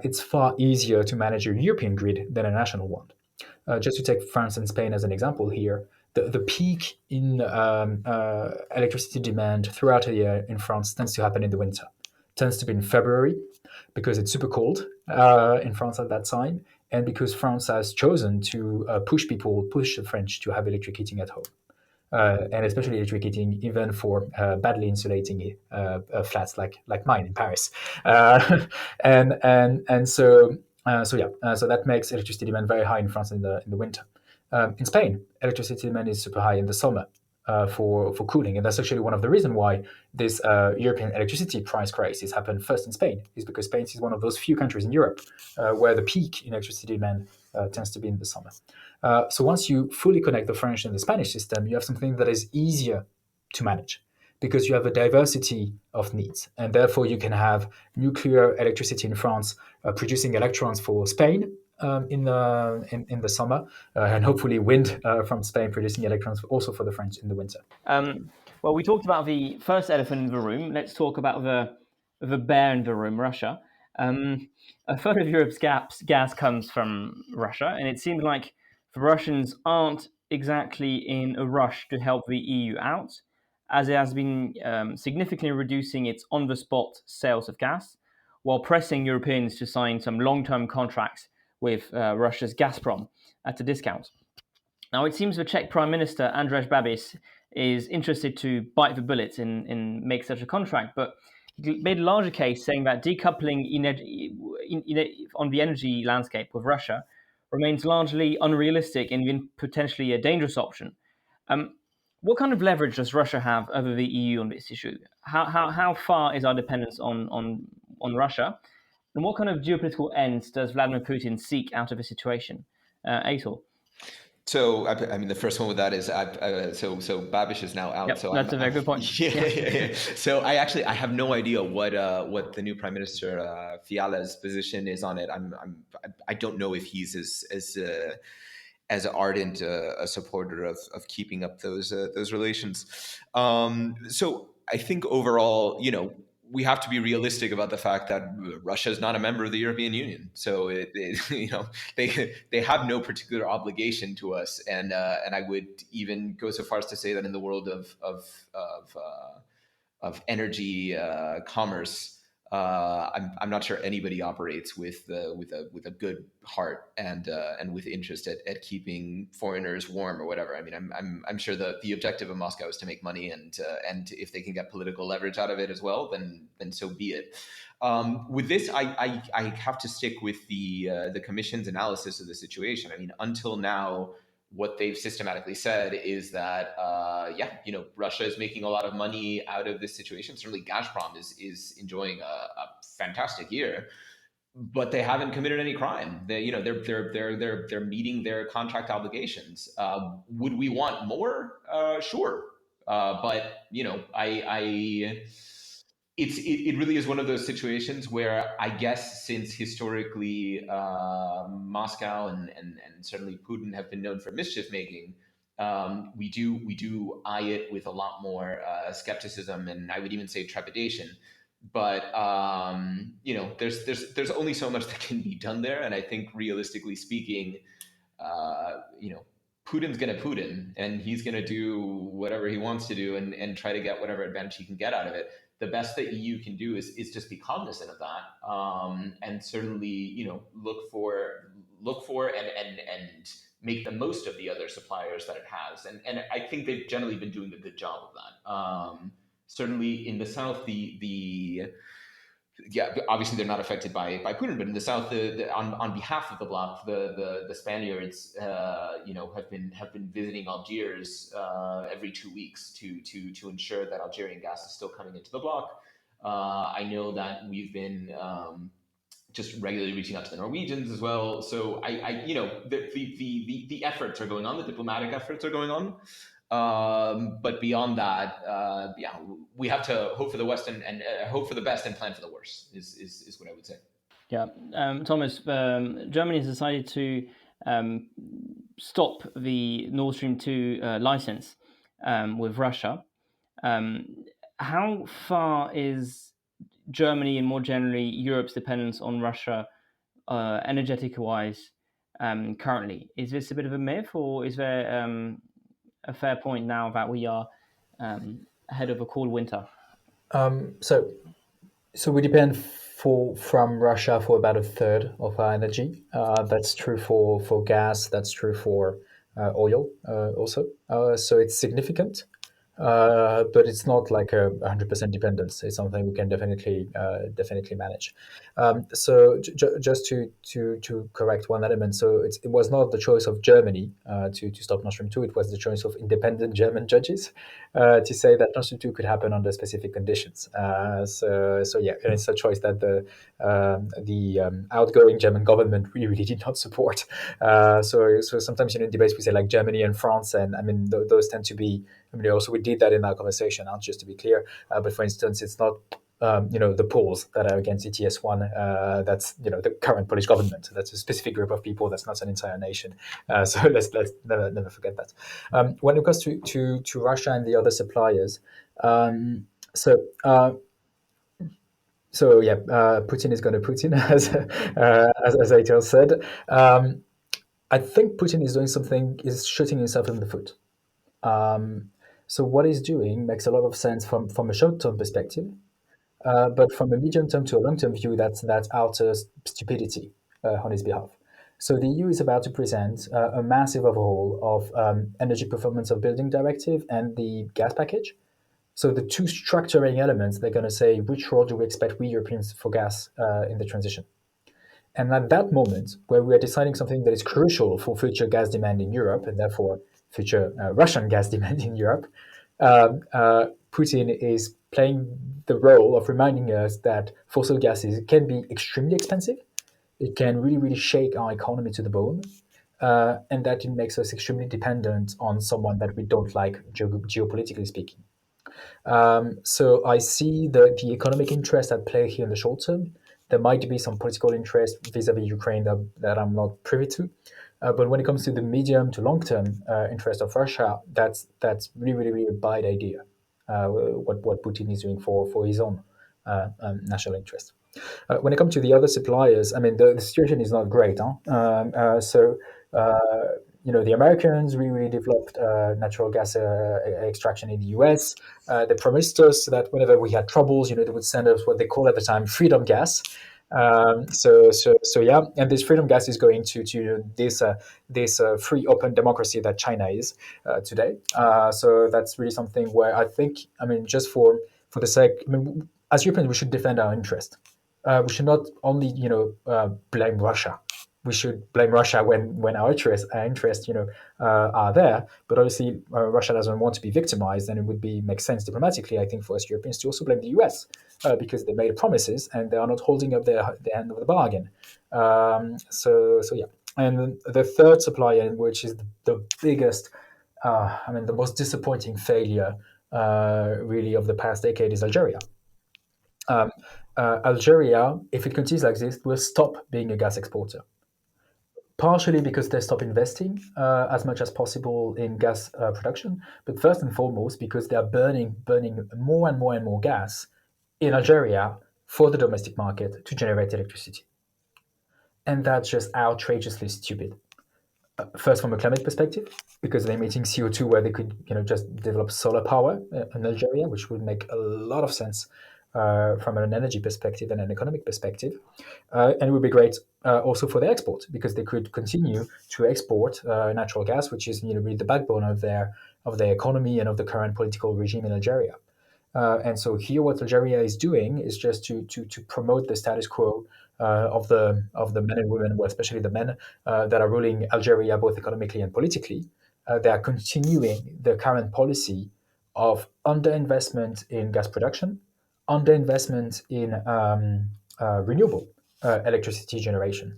It's far easier to manage a European grid than a national one. Just to take France and Spain as an example here, the peak in electricity demand throughout the year in France tends to happen in the winter. Tends to be in February, because it's super cold in France at that time, and because France has chosen to push the French to have electric heating at home. And especially electric heating, even for badly insulating flats like mine in Paris. So that makes electricity demand very high in France in the winter. In Spain, electricity demand is super high in the summer for cooling, and that's actually one of the reasons why this European electricity price crisis happened first in Spain, is because Spain is one of those few countries in Europe where the peak in electricity demand tends to be in the summer. So once you fully connect the French and the Spanish system, you have something that is easier to manage, because you have a diversity of needs, and therefore you can have nuclear electricity in France producing electrons for Spain in the summer, and hopefully wind from Spain producing electrons also for the French in the winter. Well, we talked about the first elephant in the room. Let's talk about the bear in the room, Russia. A third of Europe's gas comes from Russia, and it seems like the Russians aren't exactly in a rush to help the EU out, as it has been significantly reducing its on-the-spot sales of gas, while pressing Europeans to sign some long-term contracts with Russia's Gazprom at a discount. Now, it seems the Czech Prime Minister Andrej Babis is interested to bite the bullet and make such a contract, but he made a larger case saying that decoupling on the energy landscape with Russia remains largely unrealistic and even potentially a dangerous option. What kind of leverage does Russia have over the EU on this issue? How far is our dependence on Russia? And what kind of geopolitical ends does Vladimir Putin seek out of the situation? Aitor? So I mean, the first one with that is so Babish is now out. Yep, so that's a very good point. Yeah. So I have no idea what the new Prime Minister Fiala's position is on it. I don't know if he's as ardent a supporter of keeping up those relations. So I think overall, we have to be realistic about the fact that Russia is not a member of the European Union. So they have no particular obligation to us, and I would even go so far as to say that in the world of energy commerce, I'm not sure anybody operates with a good heart and with interest at keeping foreigners warm or whatever. I mean, I'm sure the objective of Moscow is to make money, and if they can get political leverage out of it as well, then so be it. With this, I have to stick with the Commission's analysis of the situation. I mean, until now, what they've systematically said is that, Russia is making a lot of money out of this situation. Certainly, Gazprom is enjoying a fantastic year, but they haven't committed any crime. They're meeting their contract obligations. Would we want more? Sure, but it really is one of those situations where I guess since historically Moscow and certainly Putin have been known for mischief making, we do eye it with a lot more skepticism, and I would even say trepidation. But there's only so much that can be done there, and I think realistically speaking, Putin's going to Putin, and he's going to do whatever he wants to do and try to get whatever advantage he can get out of it. The best that EU can do is just be cognizant of that, and certainly look for and make the most of the other suppliers that it has, and I think they've generally been doing a good job of that. Certainly in the south, obviously they're not affected by Putin, but in the south, on behalf of the bloc, the Spaniards, have been visiting Algiers every 2 weeks to ensure that Algerian gas is still coming into the bloc. I know that we've been just regularly reaching out to the Norwegians as well. So the efforts are going on, the diplomatic efforts are going on. But beyond that, we have to hope for the West and hope for the best and plan for the worst is what I would say. Yeah, Thomas, Germany has decided to stop the Nord Stream 2 license with Russia. How far is Germany and more generally Europe's dependence on Russia energetic-wise currently? Is this a bit of a myth, or is there a fair point now that we are ahead of a cold winter? So we depend from Russia for about a third of our energy. That's true for gas. That's true for oil also. So it's significant, but it's not like 100% dependence. It's something we can definitely manage. So just to correct one element, so it was not the choice of Germany to stop Nord Stream 2. It was the choice of independent German judges to say that Nord Stream 2 could happen under specific conditions. So it's a choice that the outgoing German government really did not support. So sometimes in debates we say like Germany and France, and I mean those tend to be. I mean, also we did that in our conversation, just to be clear. But for instance, it's not the Poles that are against ETS1. That's the current Polish government. That's a specific group of people. That's not an entire nation. So let's never forget that. When it comes to Russia and the other suppliers, Putin is going to Putin, as Aitor said. I think Putin is shooting himself in the foot. Um, so what he's doing makes a lot of sense from a short-term perspective, but from a medium-term to a long-term view, that's utter stupidity on his behalf. So the EU is about to present a massive overhaul of energy performance of building directive and the gas package. So the two structuring elements, they're going to say which role do we expect we Europeans for gas in the transition. And at that moment, where we are deciding something that is crucial for future gas demand in Europe, and therefore future Russian gas demand in Europe, Putin is playing the role of reminding us that fossil gases can be extremely expensive. It can really, really shake our economy to the bone, and that it makes us extremely dependent on someone that we don't like, geopolitically speaking. So I see the economic interest at play here in the short term. There might be some political interest vis-à-vis Ukraine that I'm not privy to. But when it comes to the medium to long-term interest of Russia, that's really, really, really a bad idea. What Putin is doing for his own national interest. When it comes to the other suppliers, I mean, the situation is not great. Huh? Uh, the Americans really developed natural gas extraction in the US. They promised us that whenever we had troubles, they would send us what they call at the time freedom gas. So yeah, and this freedom gas is going to this free open democracy that China is today. So that's really something where I think, I mean, just for the sake, I mean, as Europeans, we should defend our interest. We should not only, blame Russia. We should blame Russia when our interests, are there. But obviously, Russia doesn't want to be victimized, and it would make sense diplomatically, I think, for us Europeans to also blame the US because they made promises and they are not holding up their end of the bargain. So yeah. And the third supplier, which is the biggest, the most disappointing failure, really, of the past decade, is Algeria. Um, Algeria, if it continues like this, will stop being a gas exporter. Partially because they stop investing as much as possible in gas production, but first and foremost because they are burning more and more and more gas in Algeria for the domestic market to generate electricity. And that's just outrageously stupid. First, from a climate perspective, because they're emitting CO2 where they could, just develop solar power in Algeria, which would make a lot of sense from an energy perspective and an economic perspective. And it would be great also for the export, because they could continue to export natural gas, which is really the backbone of their economy and of the current political regime in Algeria. And so here, what Algeria is doing is just to promote the status quo of the men and women, well, especially the men that are ruling Algeria both economically and politically. They are continuing the current policy of underinvestment in gas production, underinvestment in renewable electricity generation.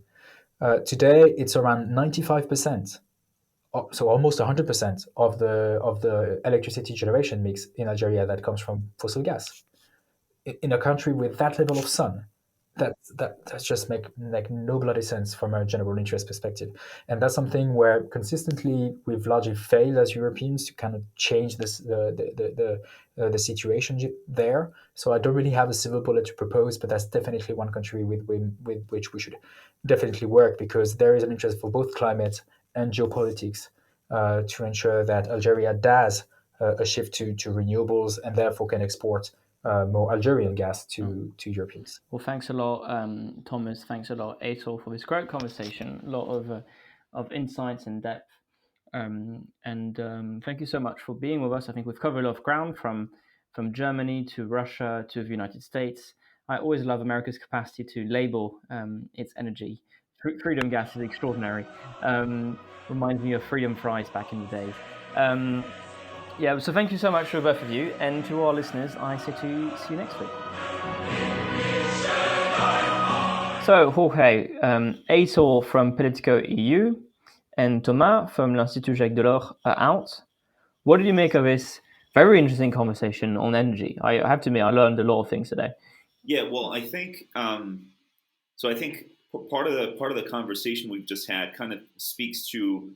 Today, it's around 95%, so almost 100% of the electricity generation mix in Algeria that comes from fossil gas. In a country with that level of sun, that's just make no bloody sense from a general interest perspective. And that's something where consistently we've largely failed as Europeans to kind of change the situation there. So I don't really have a silver bullet to propose, but that's definitely one country with which we should definitely work, because there is an interest for both climate and geopolitics to ensure that Algeria does a shift to renewables and therefore can export more Algerian gas to Europeans. Well, thanks a lot, Thomas. Thanks a lot, Aitor, for this great conversation. A lot of insights and depth. And thank you so much for being with us. I think we've covered a lot of ground from Germany to Russia to the United States. I always love America's capacity to label its energy. Freedom gas is extraordinary. Reminds me of freedom fries back in the days. Yeah, so thank you so much for both of you. And to our listeners, I say see you next week. So, Jorge, Aitor from Politico EU and Thomas from l'Institut Jacques Delors are out. What did you make of this very interesting conversation on energy? I have to admit, I learned a lot of things today. Yeah, well, I think so. I think part of the conversation we've just had kind of speaks to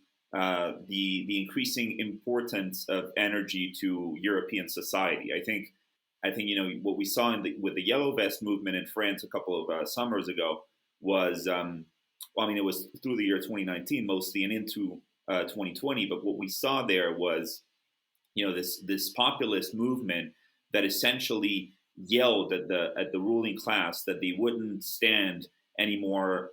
the increasing importance of energy to European society. I think what we saw with the Yellow Vest movement in France a couple of summers ago was well, I mean, it was through the year 2019 mostly and into 2020. But what we saw there was, this populist movement that essentially yelled at the ruling class that they wouldn't stand any more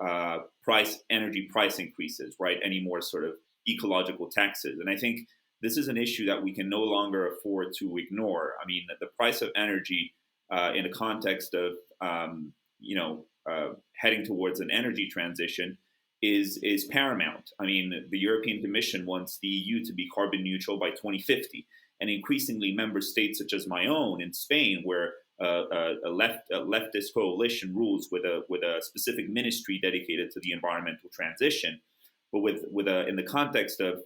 energy price increases, right? Any more sort of ecological taxes. And I think this is an issue that we can no longer afford to ignore. I mean, the price of energy in the context of heading towards an energy transition is paramount. I mean, the European Commission wants the EU to be carbon neutral by 2050, and increasingly member states such as my own in Spain, where a leftist coalition rules with a specific ministry dedicated to the environmental transition, but in the context of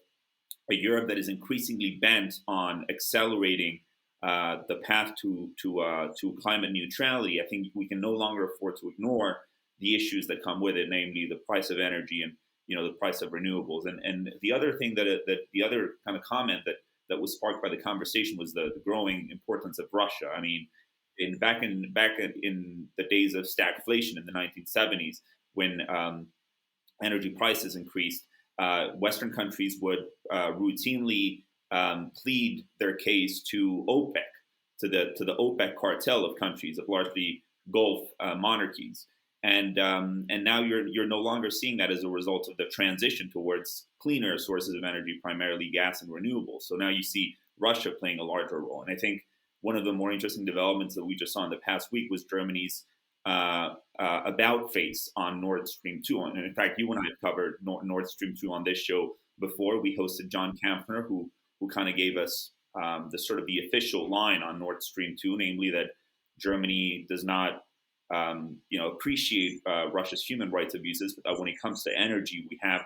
a Europe that is increasingly bent on accelerating the path to climate neutrality. I think we can no longer afford to ignore the issues that come with it, namely the price of energy and the price of renewables. And the other thing that the other kind of comment that was sparked by the conversation was the growing importance of Russia. I mean, back in the days of stagflation in the 1970s, when energy prices increased, Western countries would routinely plead their case to OPEC, to the OPEC cartel of countries, of largely Gulf monarchies, and now you're no longer seeing that as a result of the transition towards cleaner sources of energy, primarily gas and renewables. So now you see Russia playing a larger role, and I think one of the more interesting developments that we just saw in the past week was Germany's about face on Nord Stream 2. And in fact, you and I have covered Nord Stream 2 on this show before. We hosted John Kampfner, who kind of gave us the official line on Nord Stream 2, namely that Germany does not appreciate Russia's human rights abuses, but that when it comes to energy, we have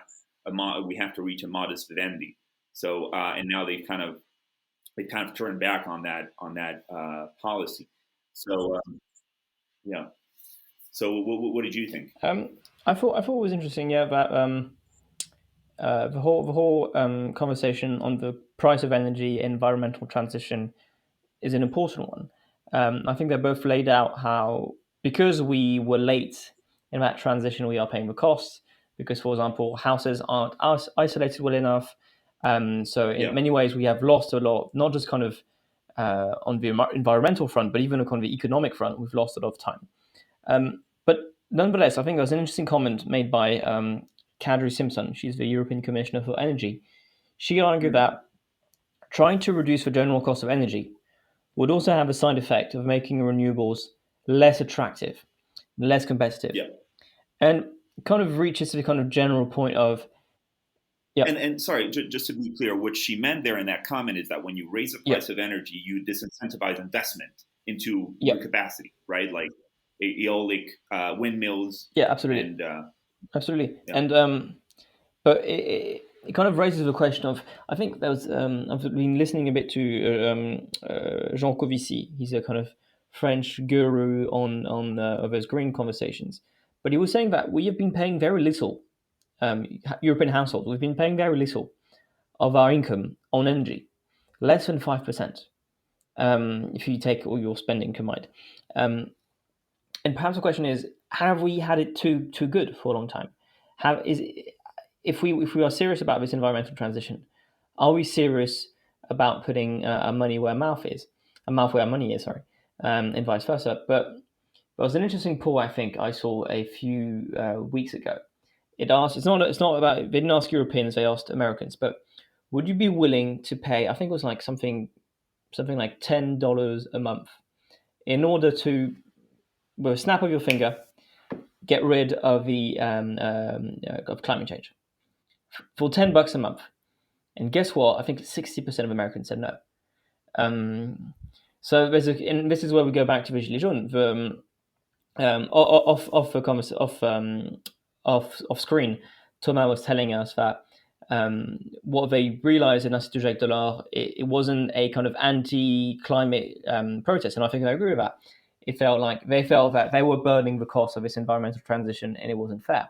to reach a modus vivendi. So and now they've kind of turned back on that policy. So yeah. So what did you think? I thought it was interesting, that the whole conversation on the price of energy, environmental transition, is an important one. I think they both laid out how, because we were late in that transition, we are paying the costs. Because, for example, houses aren't isolated well enough. So in many ways, we have lost a lot, not just kind of on the environmental front, but even on kind of the economic front, we've lost a lot of time. But nonetheless, I think there was an interesting comment made by Kadri Simpson. She's the European Commissioner for Energy. She argued that trying to reduce the general cost of energy would also have a side effect of making renewables less attractive, less competitive. Yeah. And kind of reaches to the kind of general point of... Yeah. And sorry, just to be clear, what she meant there in that comment is that when you raise the price of energy, you disincentivize investment into new capacity, right? Like aeolic windmills. Yeah, absolutely. And, absolutely. Yeah. And but it kind of raises the question of, I think there was I've been listening a bit to Jean Covici. He's a kind of French guru on those green conversations. But he was saying that we have been paying very little, European households, we've been paying very little of our income on energy, less than 5%, if you take all your spending combined. And perhaps the question is, have we had it too good for a long time? If we are serious about this environmental transition, are we serious about putting our money where our mouth is, where our money is, and vice versa? But there was an interesting poll I think I saw a few weeks ago. It asked, it's not about, they didn't ask Europeans, they asked Americans, but would you be willing to pay, I think it was like something like $10 a month in order to, with a snap of your finger, get rid of the of climate change for $10 a month? And guess what? I think 60% of Americans said no. So and this is where we go back to the Gilets jaunes. Off screen, Thomas was telling us that what they realized in Institut Jacques Delors, it wasn't a kind of anti-climate protest, and I think I agree with that. They felt that they were burdening the cost of this environmental transition, and it wasn't fair.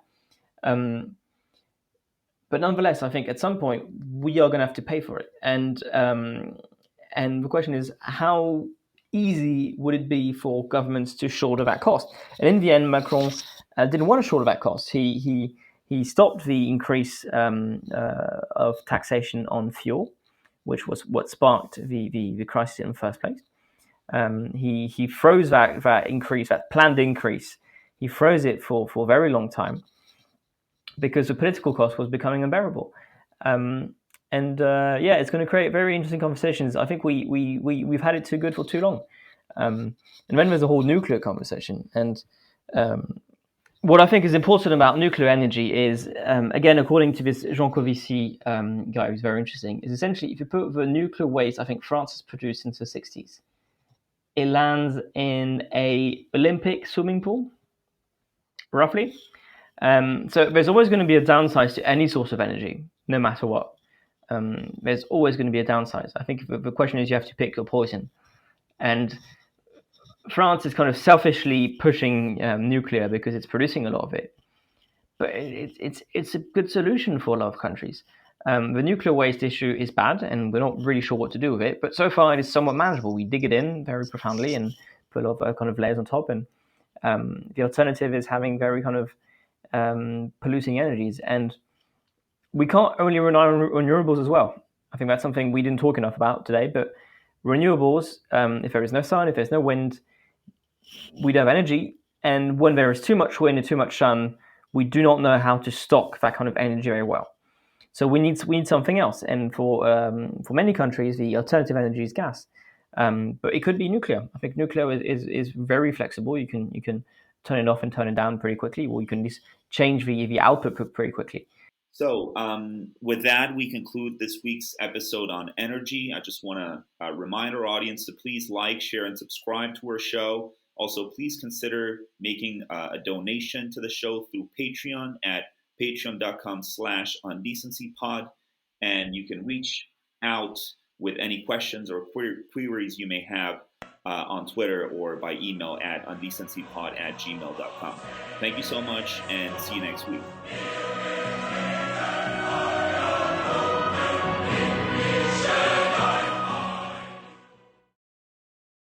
But nonetheless, I think at some point we are going to have to pay for it, and the question is, how easy would it be for governments to shoulder that cost? And in the end, Macron didn't want to shoulder that cost. He he stopped the increase of taxation on fuel, which was what sparked the crisis in the first place. He froze that increase, that planned increase. He froze it for a very long time because the political cost was becoming unbearable. It's going to create very interesting conversations. I think we've had it too good for too long. And then there's the whole nuclear conversation. And what I think is important about nuclear energy is, again, according to this Jean Covici guy, who's very interesting, is essentially if you put the nuclear waste, I think France has produced since the 60s, it lands in a Olympic swimming pool, roughly. So there's always going to be a downside to any source of energy, no matter what. There's always going to be a downside. I think the question is you have to pick your poison. And France is kind of selfishly pushing nuclear because it's producing a lot of it. But it's a good solution for a lot of countries. The nuclear waste issue is bad, and we're not really sure what to do with it. But so far, it is somewhat manageable. We dig it in very profoundly and put a lot of kind of layers on top. And the alternative is having very kind of polluting energies. And we can't only rely on renewables as well. I think that's something we didn't talk enough about today. But renewables, if there is no sun, if there's no wind, we don't have energy. And when there is too much wind and too much sun, we do not know how to stock that kind of energy very well. So we need something else. And for many countries, the alternative energy is gas. But it could be nuclear. I think nuclear is very flexible. You can turn it off and turn it down pretty quickly, or you can just change the output pretty quickly. So with that, we conclude this week's episode on energy. I just want to remind our audience to please like, share, and subscribe to our show. Also, please consider making a donation to the show through Patreon at patreon.com/undecencypod. And you can reach out with any questions or queries you may have on Twitter or by email at undecencypod@gmail.com. Thank you so much, and see you next week.